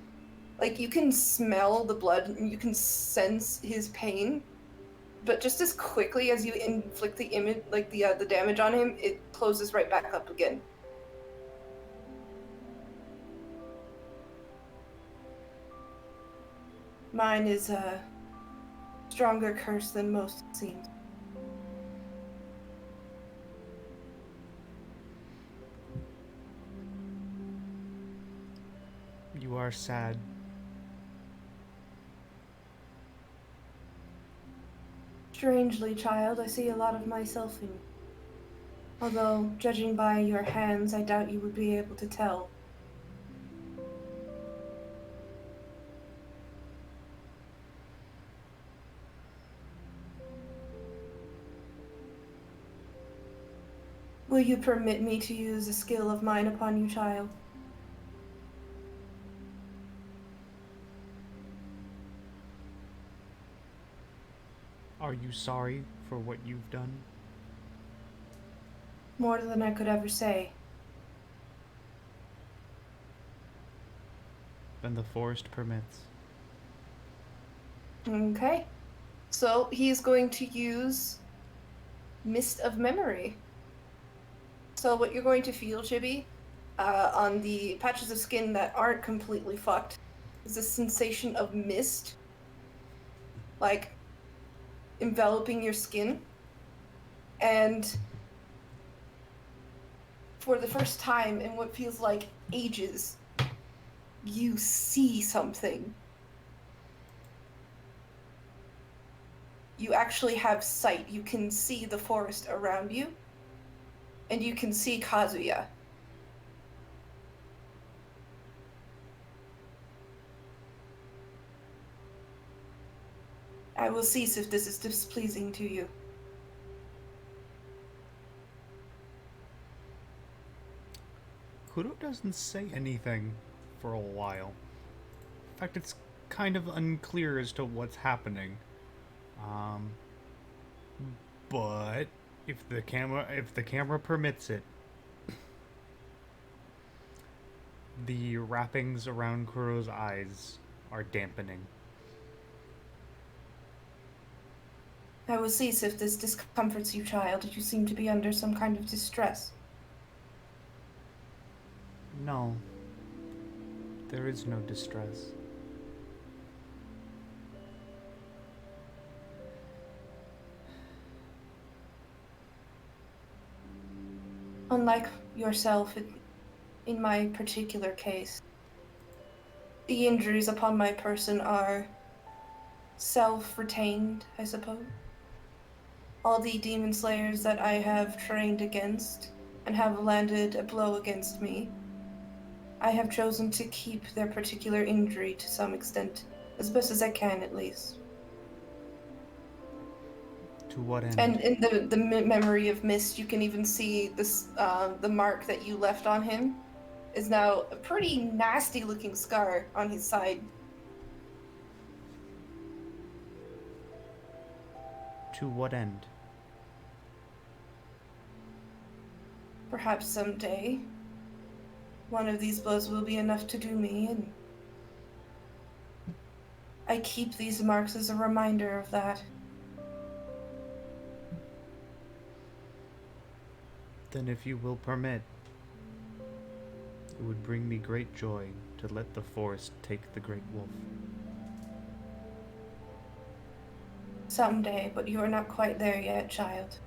like, you can smell the blood and you can sense his pain. But just as quickly as you inflict the image, like, the damage on him, it closes right back up again. Mine is a stronger curse than most, it seems. You are sad. Strangely, child, I see a lot of myself in you. Although, judging by your hands, I doubt you would be able to tell. Will you permit me to use a skill of mine upon you, child? Are you sorry for what you've done? More than I could ever say. Then the forest permits. Okay. So, he's going to use Mist of Memory. So what you're going to feel, Chibi, on the patches of skin that aren't completely fucked, is a sensation of mist, like, enveloping your skin. And for the first time in what feels like ages, you see something. You actually have sight. You can see the forest around you, and you can see Kazuya. I will cease if this is displeasing to you. Kuro doesn't say anything for a while. In fact, it's kind of unclear as to what's happening. But if the camera permits it, the wrappings around Kuro's eyes are dampening. I will cease if this discomforts you, child. You seem to be under some kind of distress. No, there is no distress. Unlike yourself, in my particular case, the injuries upon my person are self-retained, I suppose. All the demon slayers that I have trained against and have landed a blow against me, I have chosen to keep their particular injury to some extent, as best as I can at least. To what end? And in the memory of mist, you can even see this the mark that you left on him is now a pretty nasty looking scar on his side. To what end? Perhaps someday one of these blows will be enough to do me, and I keep these marks as a reminder of that. Then if you will permit, it would bring me great joy to let the forest take the great wolf. Someday, but you are not quite there yet, child.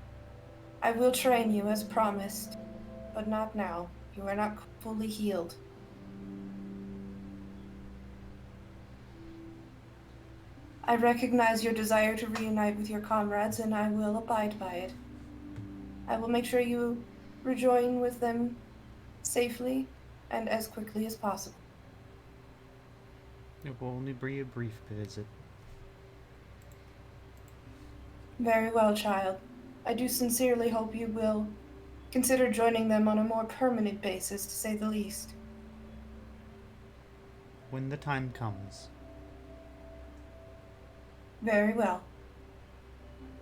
I will train you as promised, but not now. You are not fully healed. I recognize your desire to reunite with your comrades, and I will abide by it. I will make sure you rejoin with them safely and as quickly as possible. It will only be a brief visit. Very well, child. I do sincerely hope you will consider joining them on a more permanent basis, to say the least. When the time comes. Very well.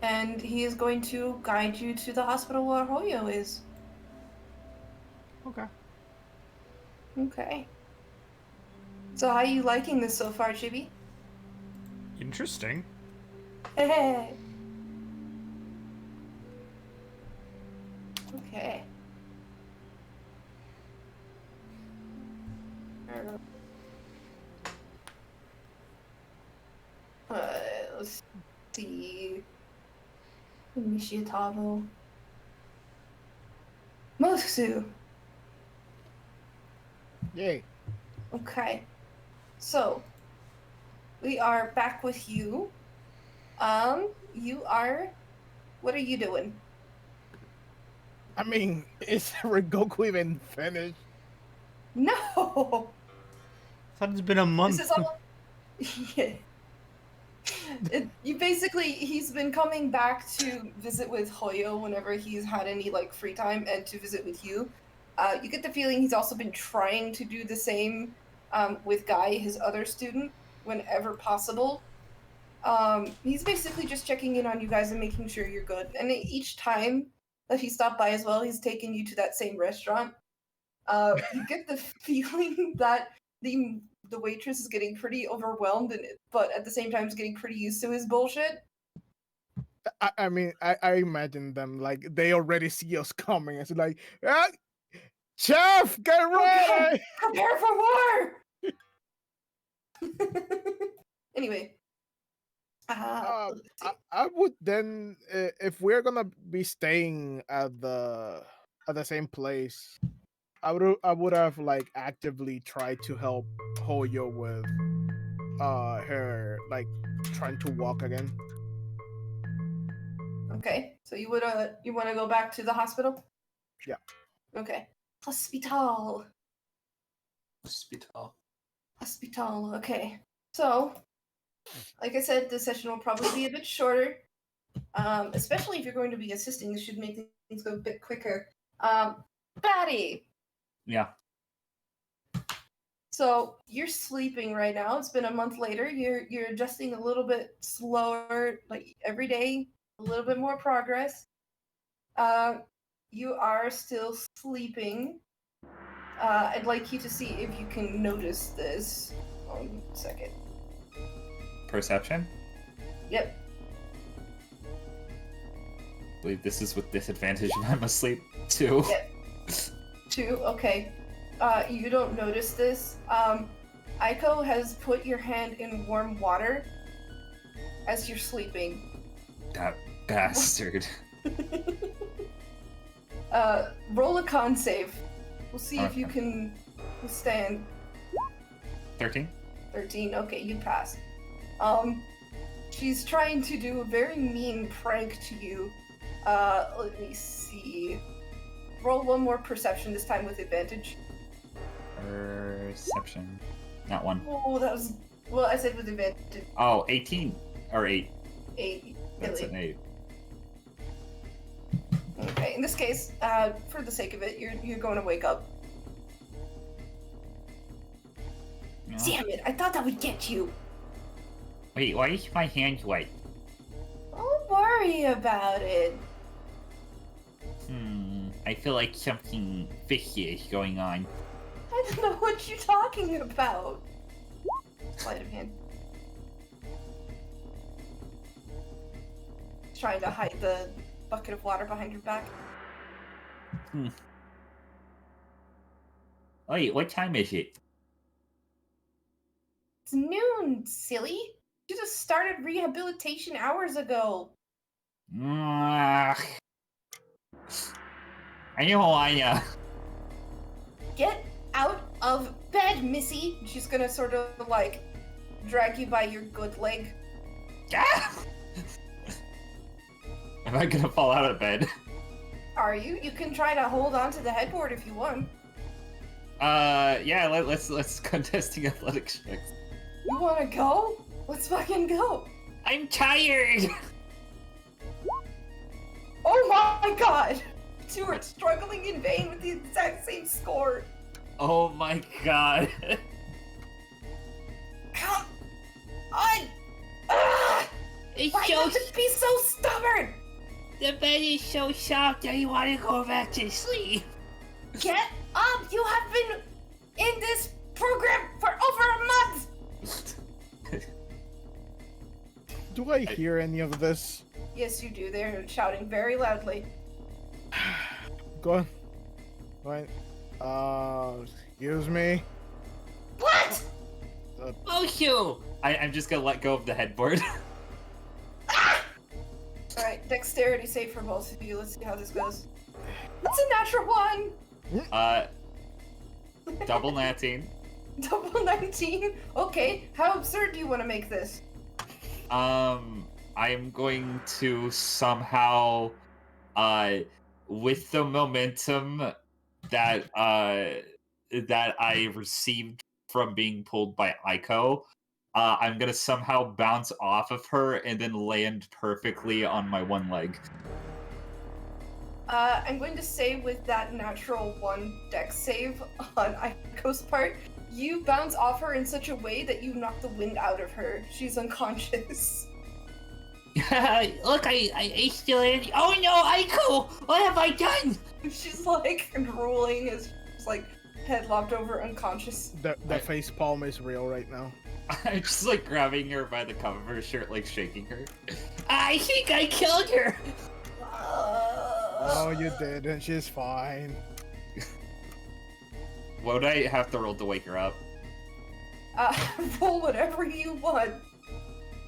And he is going to guide you to the hospital where Hoyo is. Okay. Okay. So how are you liking this so far, Chibi? Interesting. Hey. Okay. Let's see. Initiatavo. Mosu. Yay. Okay. So, we are back with you. You are... What are you doing? I mean, is Rengoku even finished? No! Thought it's been a month. This is all... Yeah. He's been coming back to visit with Hoyo whenever he's had any, like, free time, and to visit with you. You get the feeling he's also been trying to do the same with Guy, his other student, whenever possible. He's basically just checking in on you guys and making sure you're good. And each time that he stopped by as well, he's taken you to that same restaurant. You get the feeling that the waitress is getting pretty overwhelmed, but at the same time is getting pretty used to his bullshit. I mean, I imagine them like they already see us coming. It's like, ah, Chef, get Oh, God, ready! prepare for war! Anyway. I, Let's see. I would then, if we're gonna be staying at the same place, I would have like actively tried to help Hoyo with her like trying to walk again. Okay, so you want to go back to the hospital? Yeah. Okay. Hospital. Hospital. Hospital. Okay. So, like I said, this session will probably be a bit shorter. Especially if you're going to be assisting, this should make things go a bit quicker. Batty. Yeah. So you're sleeping right now. It's been a month later. You're adjusting a little bit slower, like every day, a little bit more progress. You are still sleeping. I'd like you to see if you can notice this. 1 second. Perception? Yep. I believe this is with disadvantage if I'm asleep, too. Yep. 2. Okay. You don't notice this. Aiko has put your hand in warm water as you're sleeping. That bastard. Roll a con save. We'll see if you can withstand. 13? 13. Okay, you pass. She's trying to do a very mean prank to you. Let me see. Roll one more perception, this time with advantage. Perception. Not one. Oh, that was... Well, I said with advantage. Oh, 18. Or 8. 8. That's Really. an 8. Okay, in this case, for the sake of it, you're going to wake up. No. Damn it, I thought that would get you. Wait, why is my hand wet? Don't worry about it. I feel like something fishy is going on. I don't know what you're talking about. Sleight of hand. Trying to hide the bucket of water behind your back. Wait, what time is it? It's noon, silly. You just started rehabilitation hours ago. I know. Get out of bed, Missy. She's gonna sort of like drag you by your good leg. Am I gonna fall out of bed? Are you? You can try to hold on to the headboard if you want. Yeah, let's contesting athletics checks. You wanna go? Let's fucking go. I'm tired! Oh my god! You are struggling in vain with the exact same score. Oh my god. Come on! Ah! It's Why do you so... have to be so stubborn? The bed is so soft I want to go back to sleep. Get up! You have been in this program for over a month! Do I hear any of this? Yes, you do. They're shouting very loudly. Go on. Excuse me. What? Oshu! I'm just gonna let go of the headboard. Alright, dexterity save for both of you. Let's see how this goes. It's a natural 1! Double natting. Double 19? Okay, how absurd do you want to make this? I'm going to somehow, with the momentum that I received from being pulled by Aiko, I'm gonna somehow bounce off of her and then land perfectly on my one leg. I'm going to say with that natural 1 dex save on Aiko's part, you bounce off her in such a way that you knock the wind out of her. She's unconscious. Look, I still in. Oh no, Aiko! What have I done? She's like drooling as she's like head lopped over unconscious. The face palm is real right now. I'm just like grabbing her by the cuff of her shirt, like shaking her. I think I killed her. Oh, you did, and she's fine. What would I have to roll to wake her up? Roll whatever you want.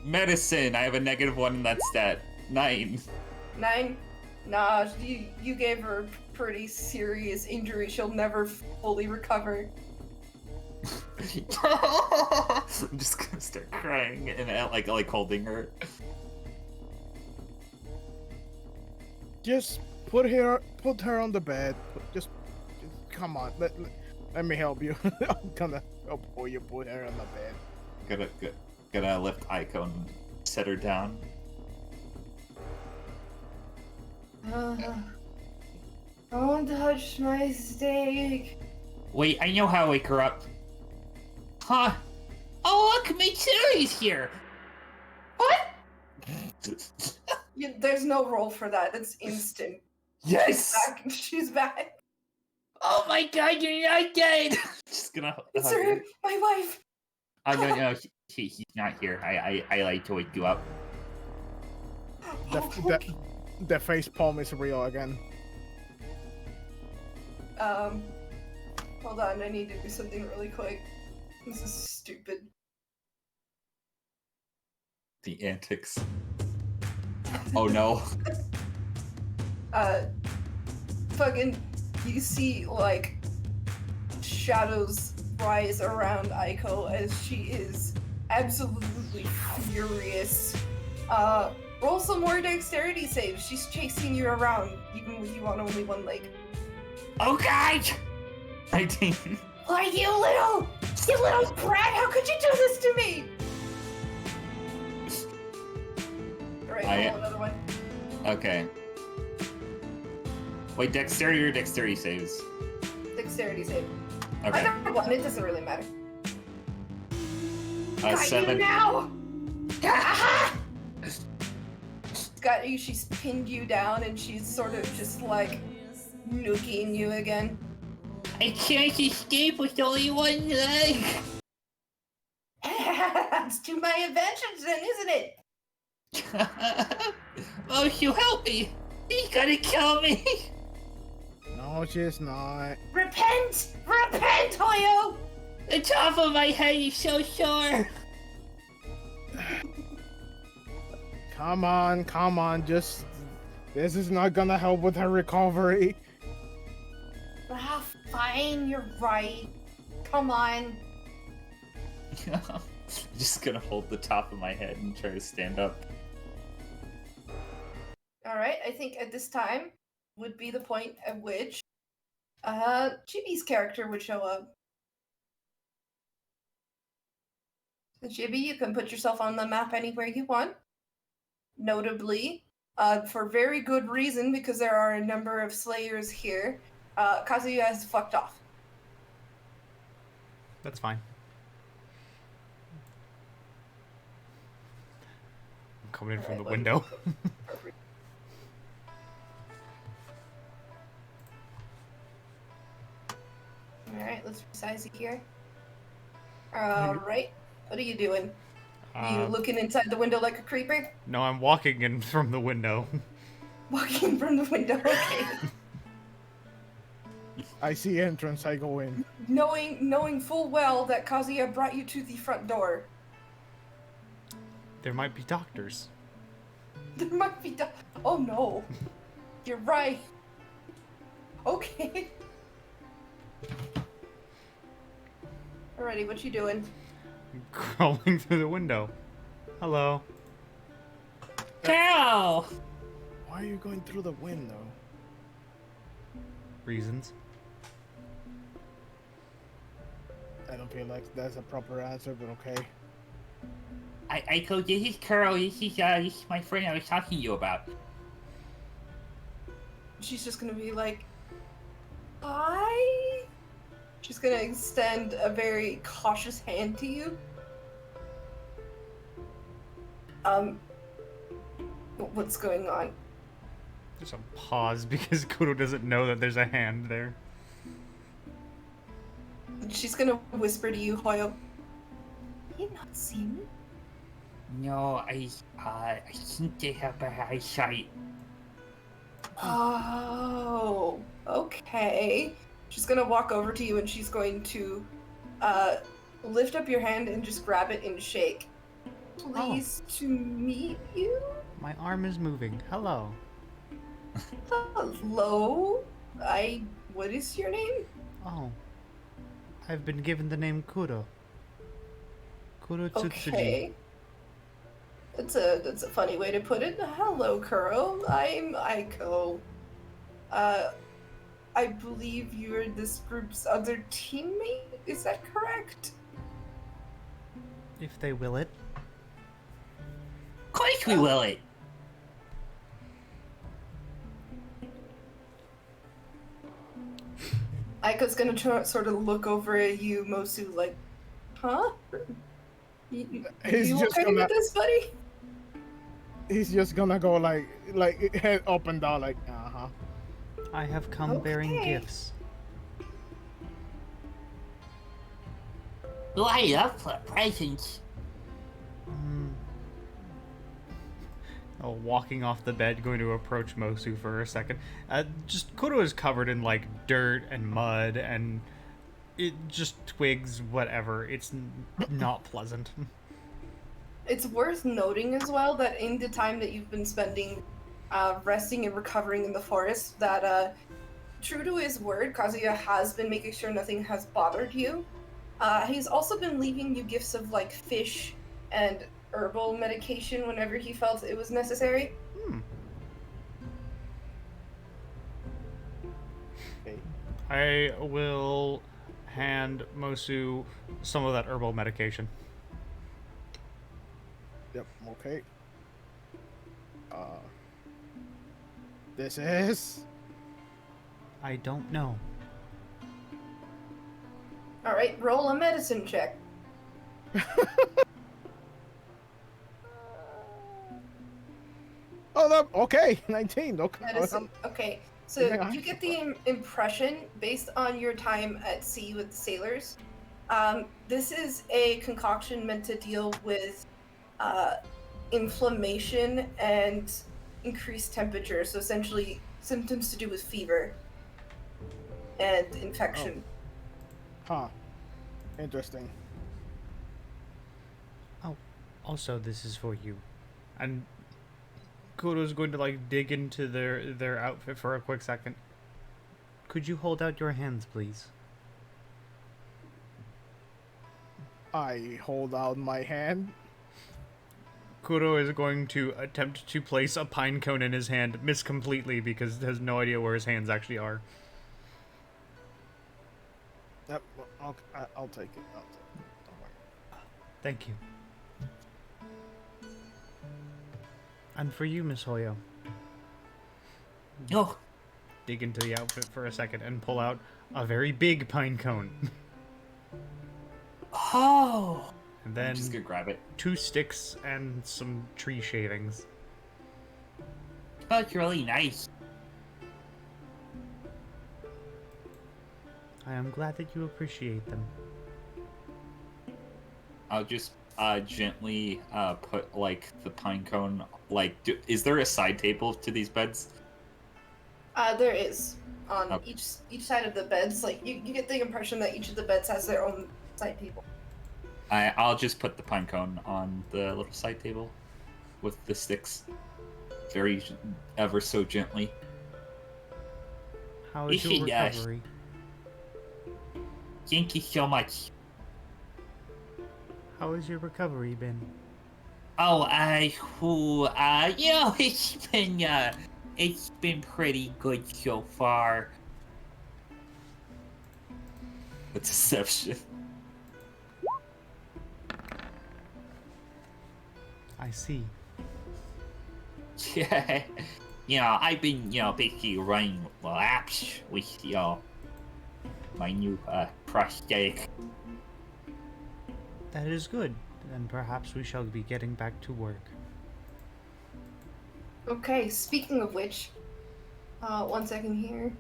Medicine. I have a -1 in that stat. 9. 9? Nah, you gave her a pretty serious injury. She'll never fully recover. I'm just gonna start crying and like holding her. Just put her on the bed. Just come on. Let me help you. I'm gonna help you put her on the bed. Gonna lift Aiko and set her down. Don't touch my steak. Wait, I know how to wake her up. Huh? Oh, look, Mitsuru's here. What? There's no roll for that. It's instant. Yes. She's back. Oh my god, you're not dead. Just gonna. It's her, my wife. No, he's not here. I like to wake you up. The face palm is real again. Hold on, I need to do something really quick. This is stupid. The antics. Oh no. Fucking, you see, like, shadows rise around Aiko as she is absolutely furious. Roll some more dexterity saves. She's chasing you around, even with you on only one leg. Oh god! 19. Why, you little brat, how could you do this to me? Alright, roll another one. Okay. Wait, dexterity or dexterity saves? Dexterity save. Okay. I got one, it doesn't really matter. Got 7. you now! Got you, she's pinned you down and she's sort of just like nuking you again. I can't escape with only one leg. That's to my advantage then, isn't it? Oh, you help me. He's gonna kill me. No, she's not. Repent! Repent, Hoyo! The top of my head is so sore. Come on, just... This is not gonna help with her recovery. Ah, fine, you're right. Come on. I'm just gonna hold the top of my head and try to stand up. Alright, I think at this time would be the point at which Chibi's character would show up. So Chibi, you can put yourself on the map anywhere you want. Notably, for very good reason, because there are a number of slayers here, Kazuya has fucked off. That's fine. I'm coming in from the window. Perfect. Alright, let's resize it here. Alright, what are you doing? You looking inside the window like a creeper? No, I'm walking in from the window. Walking from the window, okay. I see entrance, I go in. Knowing full well that Kazuya brought you to the front door. There might be doctors. There might be oh no. You're right. Okay. Alrighty, what you doing? I'm crawling through the window. Hello. Cow! Why are you going through the window? Reasons. I don't feel like that's a proper answer, but okay. Aiko, this is Carol. This is my friend I was talking to you about. She's just gonna be like, hi? She's gonna extend a very cautious hand to you. What's going on? There's a pause because Kodo doesn't know that there's a hand there. She's gonna whisper to you, Hoyo. you not see me? No, I think they have bad eyesight. Oh, okay. She's gonna walk over to you and she's going to lift up your hand and just grab it and shake. Pleased to meet you? My arm is moving. Hello. Hello? What is your name? Oh. I've been given the name Kuro. Kuro Tsutsuji. Okay. That's a funny way to put it. Hello, Kuro. I'm Aiko. I believe you're this group's other teammate? Is that correct? If they will it. Of course we will it. Aiko's gonna sort of look over at you, Mosu, like, huh? He's You just okay gonna- with this, buddy? He's just gonna go like head up and down, like, uh-huh. I have come bearing Okay. gifts. Well, I love presents. Oh, walking off the bed, going to approach Mosu for a second. Just Kuro is covered in like dirt and mud and it just twigs, whatever. It's not pleasant. It's worth noting as well that in the time that you've been spending resting and recovering in the forest, that true to his word, Kazuya has been making sure nothing has bothered you. He's also been leaving you gifts of like fish and herbal medication whenever he felt it was necessary. Okay. I will hand Mosu some of that herbal medication. Yep, okay. This is... I don't know. Alright, roll a medicine check. Oh, no, okay, 19, okay. Medicine. Okay, so Yeah. you get the impression, based on your time at sea with the sailors, this is a concoction meant to deal with inflammation and increased temperature, so essentially symptoms to do with fever and infection. Huh. Interesting. Also, this is for you. And Kuro's going to like dig into their outfit for a quick second. Could you hold out your hands, please? I hold out my hand. Kuro is going to attempt to place a pine cone in his hand, miss completely because he has no idea where his hands actually are. Yep, I'll take it. I'll take it. Don't worry. Thank you. And for you, Miss Hoyo, Oh, dig into the outfit for a second and pull out a very big pine cone. oh. And I'm then just gonna grab it. 2 sticks and some tree shavings. Smells really nice. I am glad that you appreciate them. I'll just gently put like the pine cone. Like, is there a side table to these beds? There is on Okay. each side of the beds. Like you get the impression that each of the beds has their own side table. I'll just put the pine cone on the little side table with the sticks, very ever so gently. How is your Yes. recovery? Thank you so much. How has your recovery been? Oh, you know, it's been pretty good so far. A deception. I see. Yeah, I've been, basically running laps with, my new prosthetic. That is good. Then perhaps we shall be getting back to work. Okay, speaking of which, 1 second here.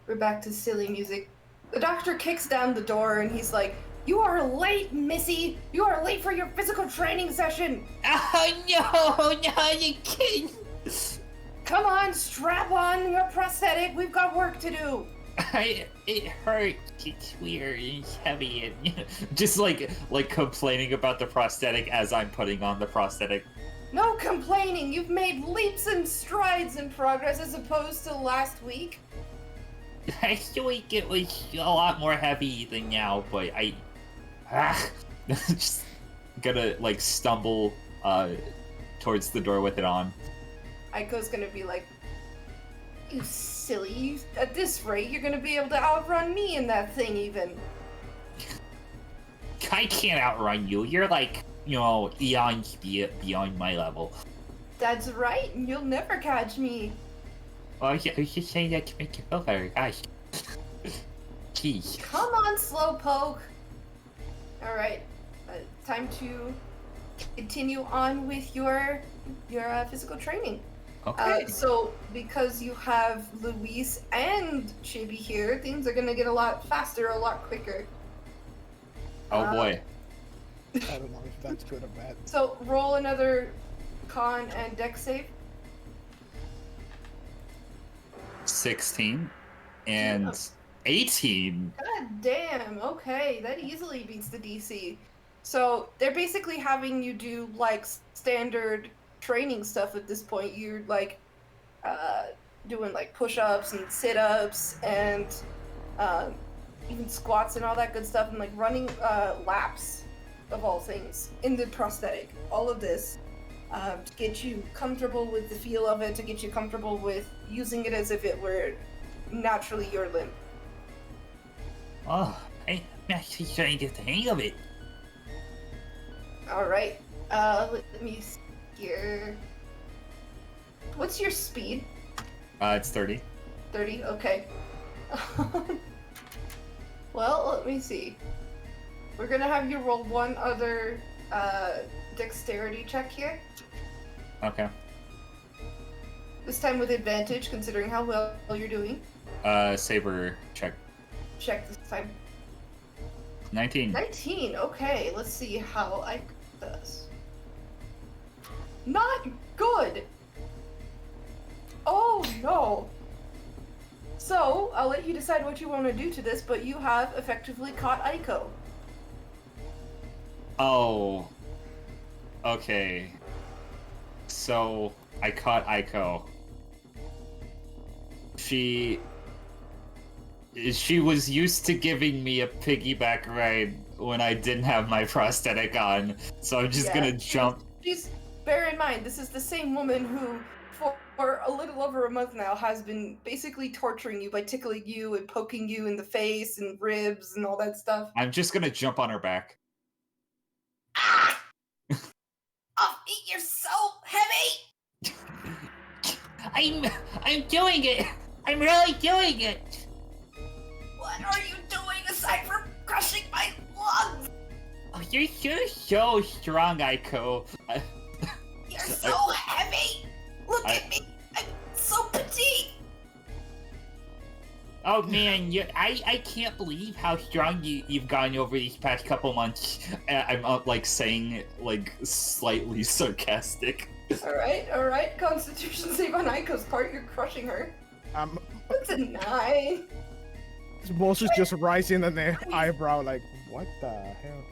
We're back to silly music. The doctor kicks down the door and he's like, You are late, Missy! You are late for your physical training session! Oh no, you kidding? Come on, strap on your prosthetic. We've got work to do. It hurts. It's weird and it's heavy and just like complaining about the prosthetic as I'm putting on the prosthetic. No complaining. You've made leaps and strides in progress as opposed to last week. Last week it was a lot more heavy than now, but just gonna like stumble towards the door with it on. Aiko's gonna be like, you silly. At this rate, you're gonna be able to outrun me in that thing even. I can't outrun you. You're like, eons beyond my level. That's right, and you'll never catch me. Oh, I was just saying that to make you feel better, guys. Jeez. Come on, Slowpoke. Alright, time to continue on with your physical training. Okay. So, because you have Luis and Chibi here, things are gonna get a lot faster, a lot quicker. Oh boy. I don't know if that's good or bad. So, roll another con and dex save. 16 and 18. God damn, okay, that easily beats the DC. So, they're basically having you do, like, standard training stuff at this point. You're, like, doing, like, push-ups and sit-ups and even squats and all that good stuff, and, like, running laps, of all things, in the prosthetic. All of this to get you comfortable with the feel of it, to get you comfortable with using it as if it were naturally your limb. Oh, I'm actually starting to get the hang of it. Alright, let me see here. What's your speed? It's 30. 30? Okay. Well, let me see. We're gonna have you roll one other dexterity check here. Okay. This time with advantage, considering how well you're doing. Saber check. Check this time. 19. 19, okay, let's see how I does. Not good! Oh no! So, I'll let you decide what you want to do to this, but you have effectively caught Aiko. Oh. Okay. So, I caught Aiko. She was used to giving me a piggyback ride when I didn't have my prosthetic on. So I'm just gonna jump. Bear in mind, this is the same woman who, for a little over a month now, has been basically torturing you by tickling you and poking you in the face and ribs and all that stuff. I'm just gonna jump on her back. Ah! Oh, you're so heavy! I'm doing it! I'm really doing it! What are you doing aside from crushing my lungs? Oh, you're so strong, Aiko. You're so heavy! Look at me! I'm so petite! Oh man, I can't believe how strong you've gotten over these past couple months. I'm like saying like slightly sarcastic. Alright. Constitution save on Aiko's part, you're crushing her. That's a 9. Most is just rising on the eyebrow, like, what the hell?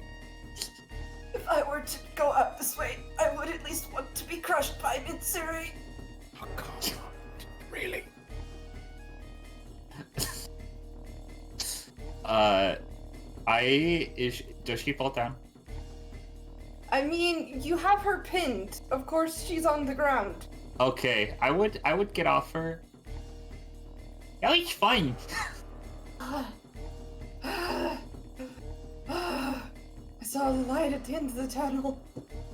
If I were to go up this way, I would at least want to be crushed by Mitsuri. Oh, God. Really? Does she fall down? I mean, you have her pinned. Of course, she's on the ground. Okay, I would get off her. That was fun. I saw the light at the end of the tunnel.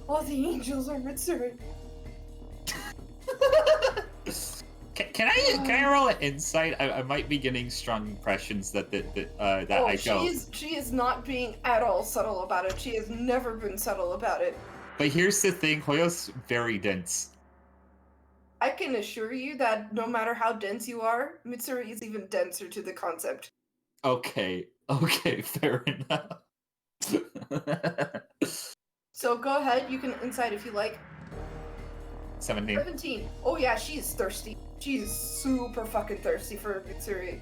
All the angels are Mitsuri. Can I roll an insight? I might be getting strong impressions that I go. She is not being at all subtle about it. She has never been subtle about it. But here's the thing, Hoyo's very dense. I can assure you that no matter how dense you are, Mitsuri is even denser to the concept. Okay, fair enough. So go ahead, you can incite if you like. 17. 17. Oh yeah, she's thirsty. She's super fucking thirsty for Mitsuri.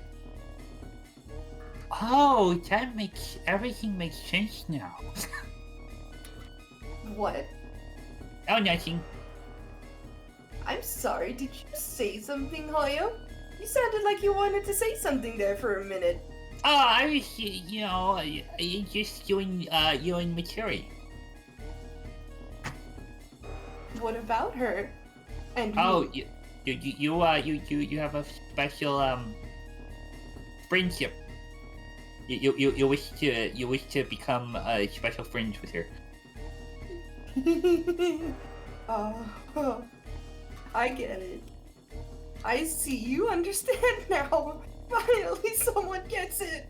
Oh, that makes everything makes sense now. What? Oh, nothing. I'm sorry, did you say something, Hoyo? You sounded like you wanted to say something there for a minute. Oh, I was, just you and Mitsuri. What about her? And Oh, you? you have a special friendship. You wish to become special friends with her. Oh, I get it. I see. You understand now. Finally, someone gets it.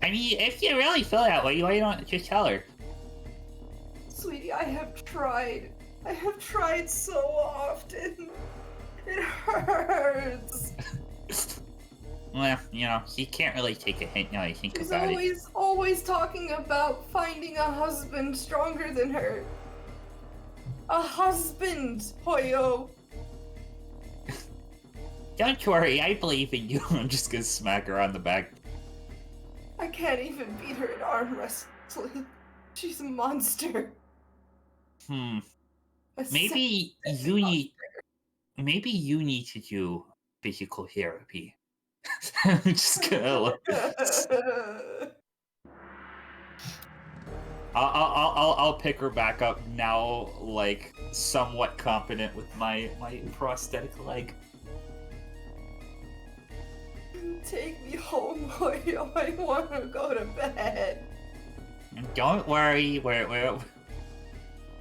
I mean, if you really feel that way, why don't you just tell her? Sweetie, I have tried. I have tried so often. It hurts. Well, she can't really take a hint now I think She's about it. always talking about finding a husband stronger than her. A husband, Hoyo. Don't worry, I believe in you. I'm just gonna smack her on the back. I can't even beat her at arm wrestling. She's a monster. A Maybe sexy you monster. need. Maybe you need to do physical therapy. I'm just gonna look. I'll pick her back up now, like somewhat competent with my prosthetic leg. Take me home, Hoyo. I want to go to bed. Don't worry, we're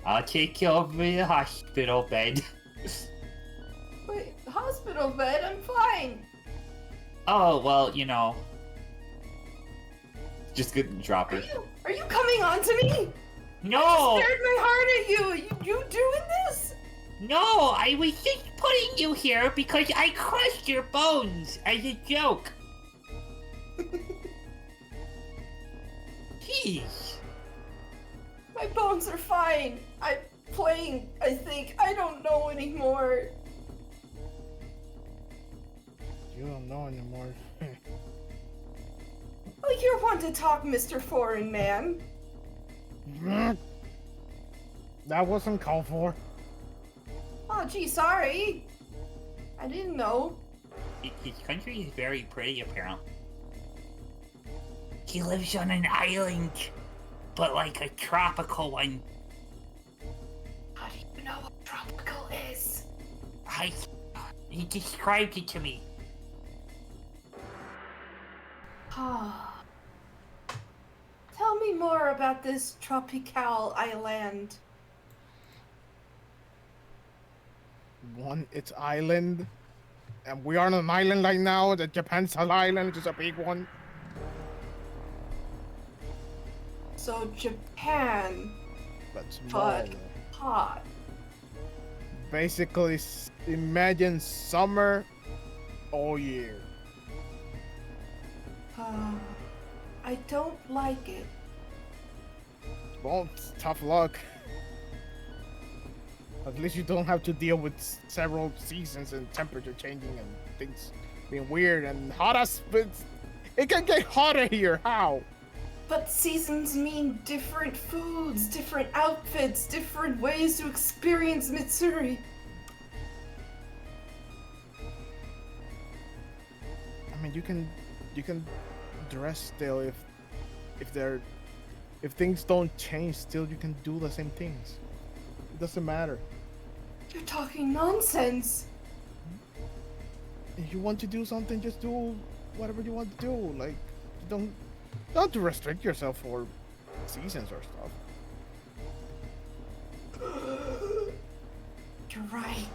I'll take you over to the hospital bed. Wait, hospital bed? I'm fine. Oh well, Just gonna drop her. Are you coming on to me? No, I just bared my heart at you. You doing this? no, I was just putting you here because I crushed your bones as a joke. Jeez. My bones are fine. I'm playing, I think. I don't know anymore. You don't know anymore. Like you're one to talk, Mr. Foreign Man. That wasn't called for. Oh, gee, sorry. I didn't know. His country is very pretty, apparently. He lives on an island, but like a tropical one. How do you know what tropical is? He described it to me. Ah. Tell me more about this tropical island. One, it's island. And we are on an island right now. The Japan's an island, which is a big one. So Japan, But small. but hot. Basically, imagine summer all year. I don't like it. Well, it's tough luck. At least you don't have to deal with several seasons and temperature changing and things being weird and hot as. It can get hotter here. How? But seasons mean different foods, different outfits, different ways to experience Mitsuri. I mean, you can dress still if things don't change. Still, you can do the same things. It doesn't matter. You're talking nonsense. If you want to do something, just do whatever you want to do. Like, don't restrict yourself for seasons or stuff. You're right.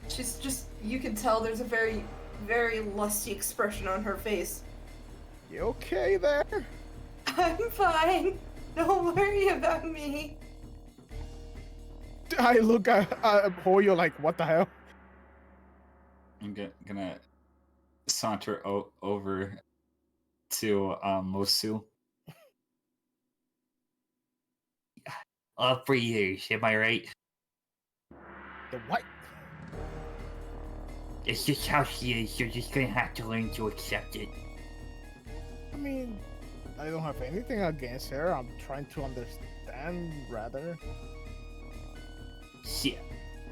She's just, you can tell there's a very, very lusty expression on her face. You okay there? I'm fine. Don't worry about me. I look at Hoyo like, what the hell? I'm gonna saunter over to Mosu. For years, am I right? The what? It's just how she is. You're just gonna have to learn to accept it. I mean, I don't have anything against her. I'm trying to understand, rather. See,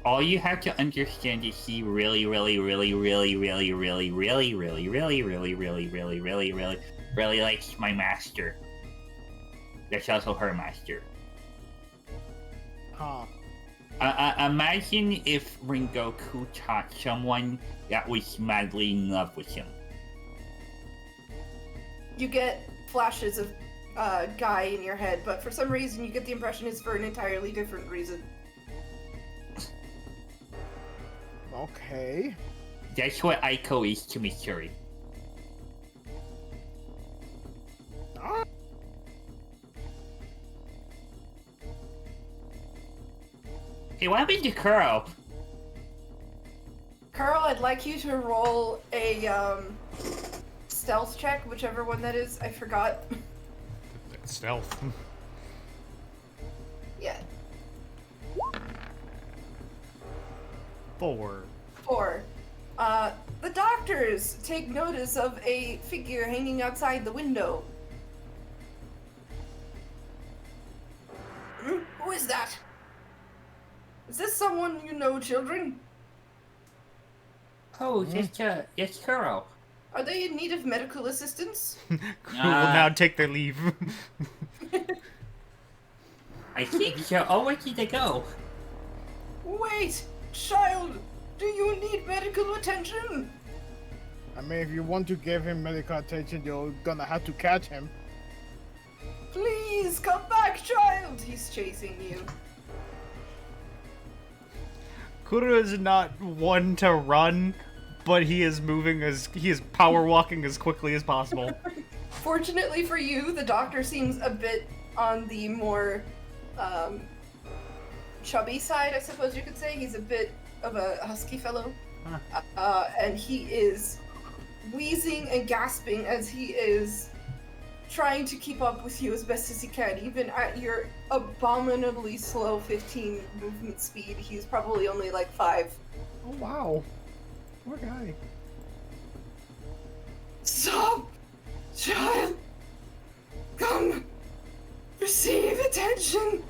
all you have to understand is she really likes my master. That's also her master. Huh. Imagine if Rengoku taught someone that was madly in love with him. You get flashes of Guy in your head, but for some reason you get the impression it's for an entirely different reason. Okay. That's what Aiko is to Missouri. Ah. Hey, what happened to Kuro? Carl, I'd like you to roll a stealth check, whichever one that is. I forgot. Stealth. Yeah. 4. 4. The doctors take notice of a figure hanging outside the window. Who is that? Is this someone you know, children? Oh, it's Kuro. Are they in need of medical assistance? Who will now take their leave? I think so. Oh, where did they go? Wait, child, do you need medical attention? I mean, if you want to give him medical attention, you're gonna have to catch him. Please come back, child. He's chasing you. Kuro is not one to run, but he is power walking as quickly as possible. Fortunately for you, the doctor seems a bit on the more chubby side, I suppose you could say. He's a bit of a husky fellow. And he is wheezing and gasping as he is trying to keep up with you as best as he can. Even at your abominably slow 15 movement speed, he's probably only like 5. Oh, wow. Poor guy. Stop! Child! Come! Receive attention!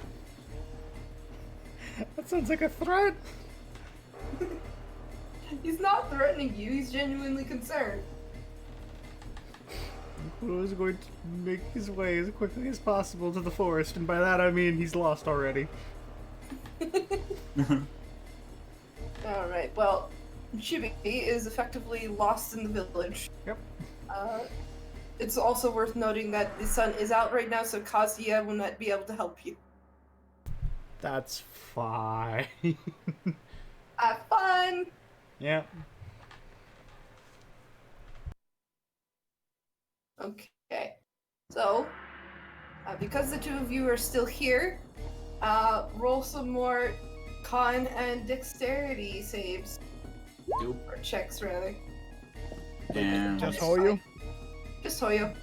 That sounds like a threat. He's not threatening you, he's genuinely concerned. Kuro is going to make his way as quickly as possible to the forest, and by that I mean he's lost already. Alright, well, Chibi is effectively lost in the village. Yep. It's also worth noting that the sun is out right now, so Kazuya will not be able to help you. That's fine. Have fun! Yeah. Okay, so, because the two of you are still here, roll some more con and dexterity saves. Nope. Or checks, rather. And Just Hoyo? Just Hoyo.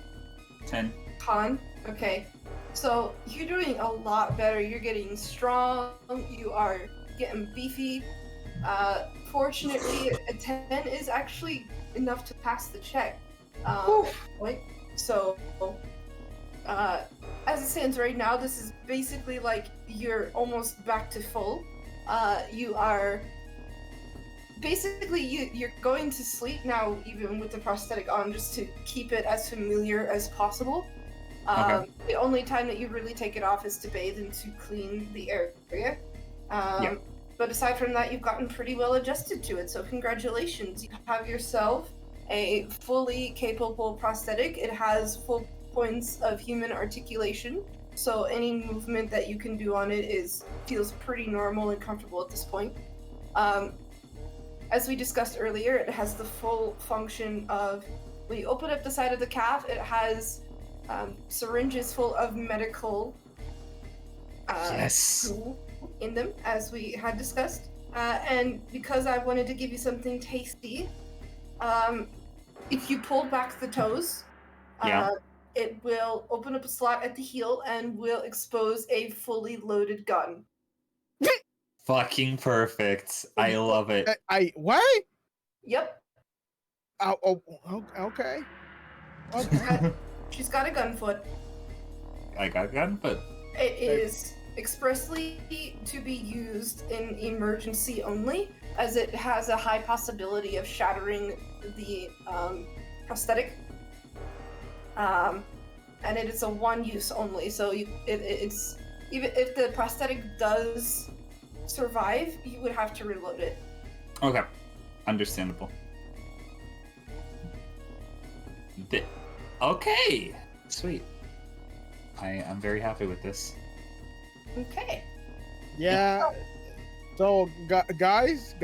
10. Con. Okay. So you're doing a lot better. You're getting strong. You are getting beefy. Fortunately, a 10 is actually enough to pass the check. Right? So, as it stands right now, this is basically like you're almost back to full. You are basically you're going to sleep now, even with the prosthetic on, just to keep it as familiar as possible. Okay. The only time that you really take it off is to bathe and to clean the area. Yeah. But aside from that, you've gotten pretty well adjusted to it, so congratulations. You have yourself a fully capable prosthetic. It has full points of human articulation, so any movement that you can do on it feels pretty normal and comfortable at this point. As we discussed earlier, it has the full function of, when you open up the side of the calf, it has syringes full of medical Yes. tool in them, as we had discussed. And because I wanted to give you something tasty, if you pulled back the toes, Yeah. It will open up a slot at the heel and will expose a fully loaded gun. Fucking perfect. I love it. I what? Yep. Okay. She's got a gun foot. I got gun, but It is expressly to be used in emergency only, as it has a high possibility of shattering the prosthetic. And it is a one-use only, so it's even if the prosthetic does survive, you would have to reload it. okay, understandable. Okay, sweet. I'm very happy with this. Okay. Yeah. So, guys,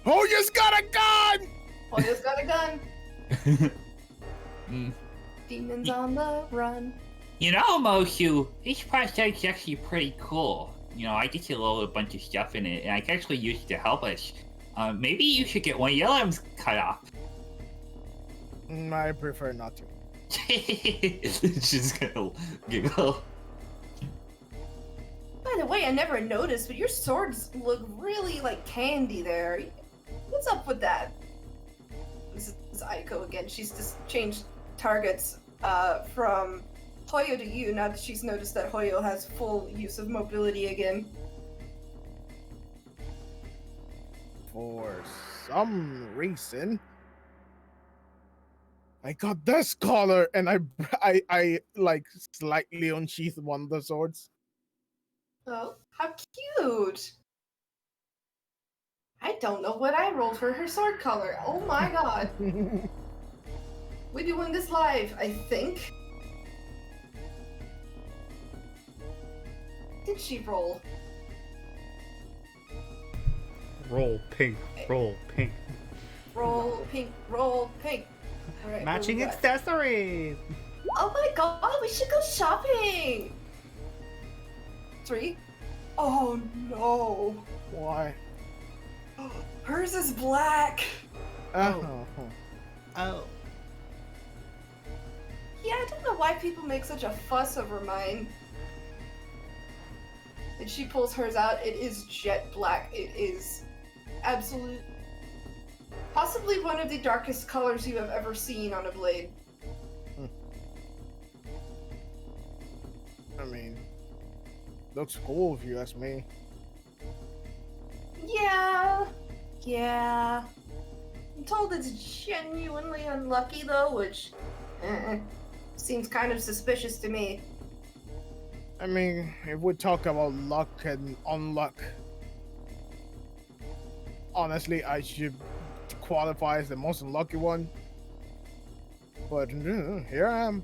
Hoyo's got a gun! Hoyo's got a gun. Mm. Demons on the run. You know, Mosu, this prosthetic's actually pretty cool. You know, I get to load a bunch of stuff in it, and I can actually use it to help us. Maybe you should get one of your limbs cut off. I prefer not to. She's gonna giggle. By the way, I never noticed, but your swords look really like candy there. What's up with that? This is Aiko again. She's just changed targets from Hoyo to you now that she's noticed that Hoyo has full use of mobility again. For some reason, I got this collar, and I like slightly unsheathed one of the swords. Oh, how cute! I don't know what I rolled for her sword color. Oh my god. We're doing this live, I think. Did she roll? Roll pink, roll pink. Roll pink, roll pink. All right, Matching what we got? accessories. Oh my god, we should go shopping! 3. Oh no. Why? Hers is black. Oh. Oh. Yeah, I don't know why people make such a fuss over mine. And she pulls hers out. It is jet black. It is absolute. Possibly one of the darkest colors you have ever seen on a blade. I mean, looks cool if you ask me. Yeah. I'm told it's genuinely unlucky though, which seems kind of suspicious to me. I mean, if we talk about luck and unluck, honestly, I should qualify as the most unlucky one. But here I am.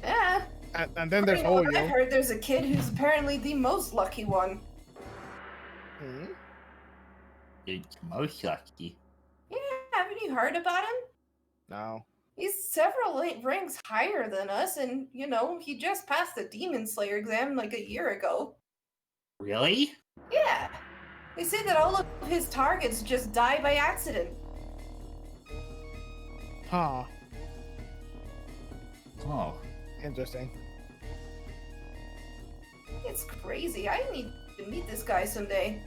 Yeah. And then there's According to what Hoyo. I've heard there's a kid who's apparently the most lucky one. Hmm? It's most lucky. Yeah, haven't you heard about him? No. He's several ranks higher than us, and, you know, he just passed the Demon Slayer exam like a year ago. Really? Yeah. They say that all of his targets just die by accident. Huh. Oh. Interesting. It's crazy. I need to meet this guy someday.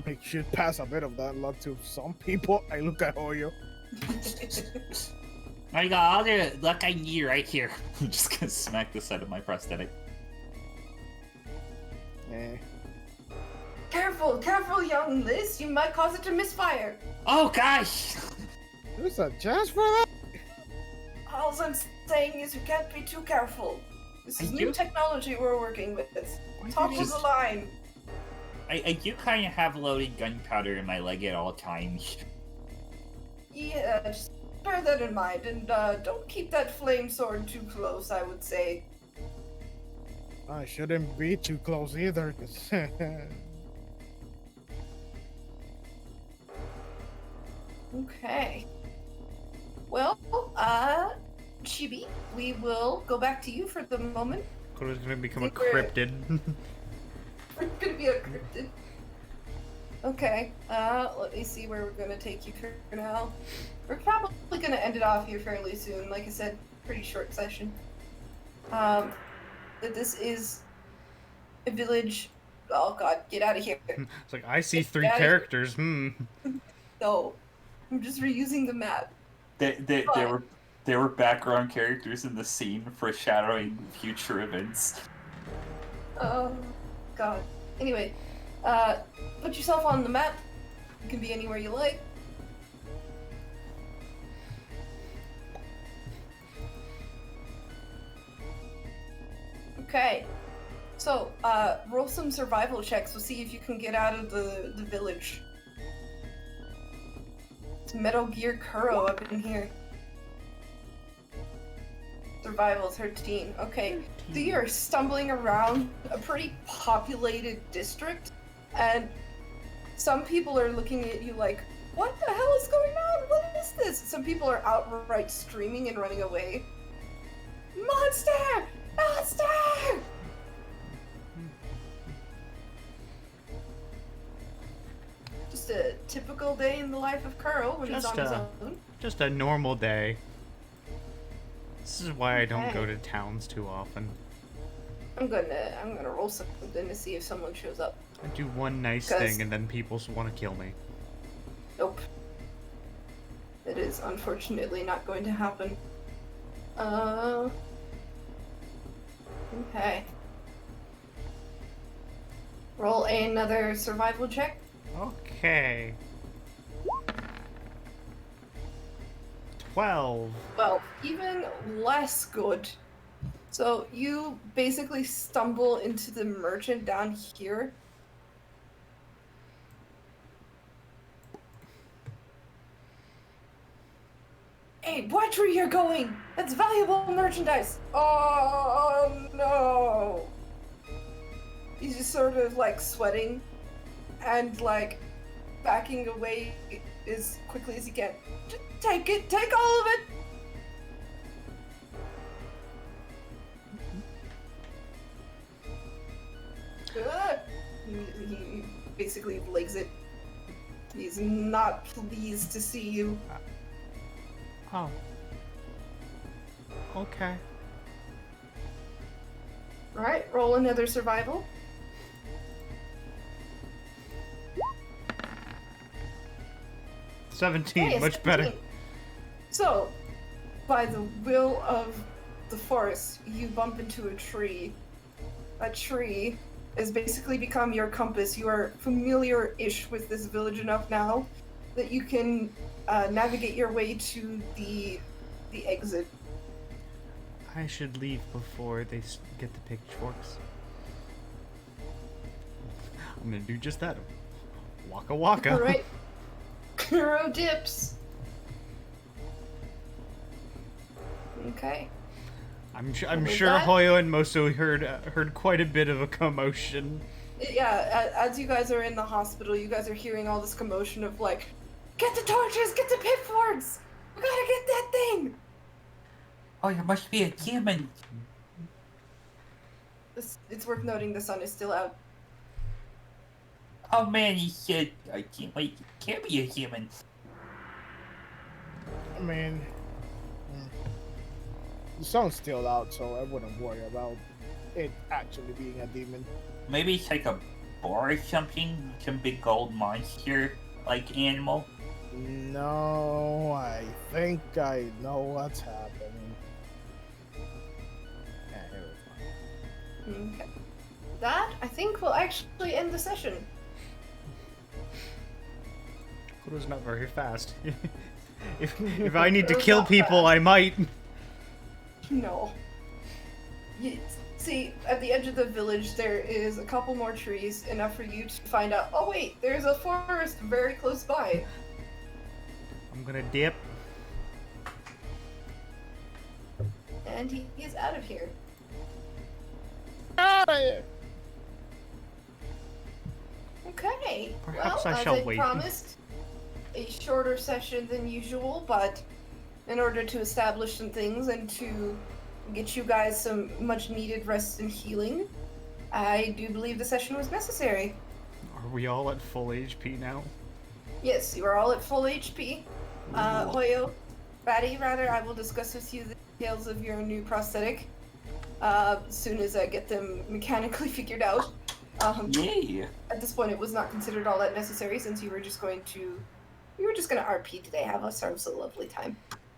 I should pass a bit of that luck to some people. I look at Hoyo. I got all the luck I need right here. I'm just gonna smack the side of my prosthetic. Eh. Careful, young Liz. You might cause it to misfire. Oh gosh! There's a chance for that? All I'm saying is you can't be too careful. This is new technology we're working with. Top of the line. I do kind of have loaded gunpowder in my leg at all times. Yeah, just bear that in mind, and don't keep that flame sword too close, I would say. I shouldn't be too close either, 'cause Okay. Well, Chibi, we will go back to you for the moment. Kota's gonna become a Think we're- cryptid. We're gonna be a cryptid. Okay. Let me see where we're gonna take you for now. We're probably gonna end it off here fairly soon. Like I said, pretty short session. But this is a village. Oh God, get out of here! It's like, I see Get 3 outta here. characters. No, I'm just reusing the map. There were background characters in the scene foreshadowing future events. Oh God. Anyway, put yourself on the map. You can be anywhere you like. Okay. So, roll some survival checks. We'll see if you can get out of the village. It's Metal Gear Kuro up in here. Survival 13. Okay. So you're stumbling around a pretty populated district, and some people are looking at you like, what the hell is going on? What is this? Some people are outright screaming and running away. Monster! Monster! Just a typical day in the life of Kuro when he's on his own. Just a normal day. This is why I don't go Okay. to towns too often. I'm gonna roll something to see if someone shows up. I do one nice 'Cause- thing and then people want to kill me. Nope. It is unfortunately not going to happen. Okay. Roll another survival check. Okay. 12. Well, even less good. So you basically stumble into the merchant down here. Hey, watch where you're going! That's valuable merchandise! Oh no! He's just sort of like sweating and like backing away as quickly as he can. Just take it! Take all of it! He basically legs it. He's not pleased to see you. Oh. Okay. Alright, roll another survival. Hey, Much better. 17. So, by the will of the forest, you bump into a tree. A tree has basically become your compass. You are familiar-ish with this village enough now that you can navigate your way to the exit. I should leave before they get the pitchforks. I'm gonna do just that. Waka waka. Alright. Kuro dips. Okay. I'm With sure that- Hoyo and Moso heard quite a bit of a commotion. Yeah, as you guys are in the hospital, you guys are hearing all this commotion of like, get the torches, get the pitchforks! We gotta get that thing! Oh, there must be a demon. It's worth noting the sun is still out. Oh man, he said, I can't wait. It can't be a human. I mean, the sun's still out, so I wouldn't worry about it actually being a demon. Maybe it's like a boar or something. Some big gold monster like animal. No, I think I know what's happening. Yeah, here we go. Okay. That, I think, will actually end the session. Kuro's not very fast. if I need to Kuro's kill not people, fast. I might. No. See, at the edge of the village, there is a couple more trees, enough for you to find out, oh wait, there's a forest very close by. I'm gonna dip. And he is out of here. Out of here! Okay. Perhaps well, I shall as I wait. promised, a shorter session than usual, but in order to establish some things and to get you guys some much needed rest and healing, I do believe the session was necessary. Are we all at full HP now? Yes, you are all at full HP. Hoyo, Batty, rather, I will discuss with you the details of your new prosthetic as soon as I get them mechanically figured out. Yay! At this point, it was not considered all that necessary since you were just going to RP today, have ourselves a lovely time.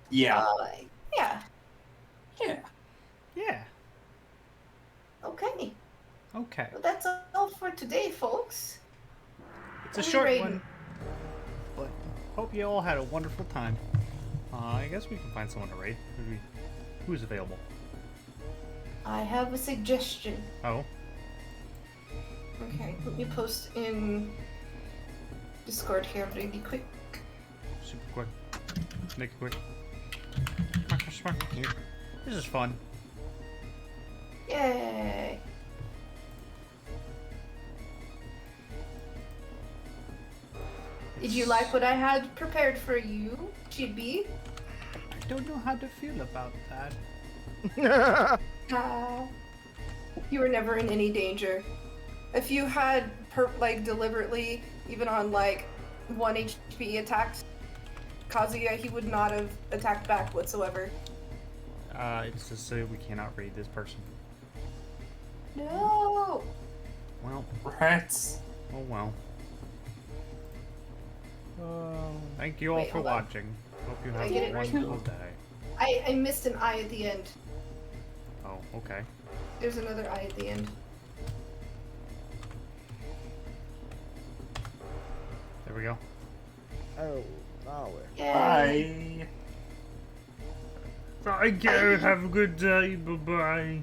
Yeah. Yeah. Yeah. Yeah. Okay. Okay. Well, that's all for today, folks. It's a Only short Raiden. one. But hope you all had a wonderful time. I guess we can find someone to raid. Who's available? I have a suggestion. Oh. Okay, let me post in Discord here really quick. Super quick. Make it quick. Here. This is fun. Yay! Did you like what I had prepared for you, Chibi? I don't know how to feel about that. You were never in any danger. If you had, deliberately, even on, 1 HP attacked Kazuya, he would not have attacked back whatsoever. It's just so we cannot raid this person. No! Well, Rats. oh well. Thank you all Wait, for hold on. watching. Hope you I have get a it right wonderful now. day. I missed an eye at the end. Oh, okay. There's another eye at the end. There we go. Oh, now we're. Yay! Bye. Bye, go. Have a good day. Bye-bye.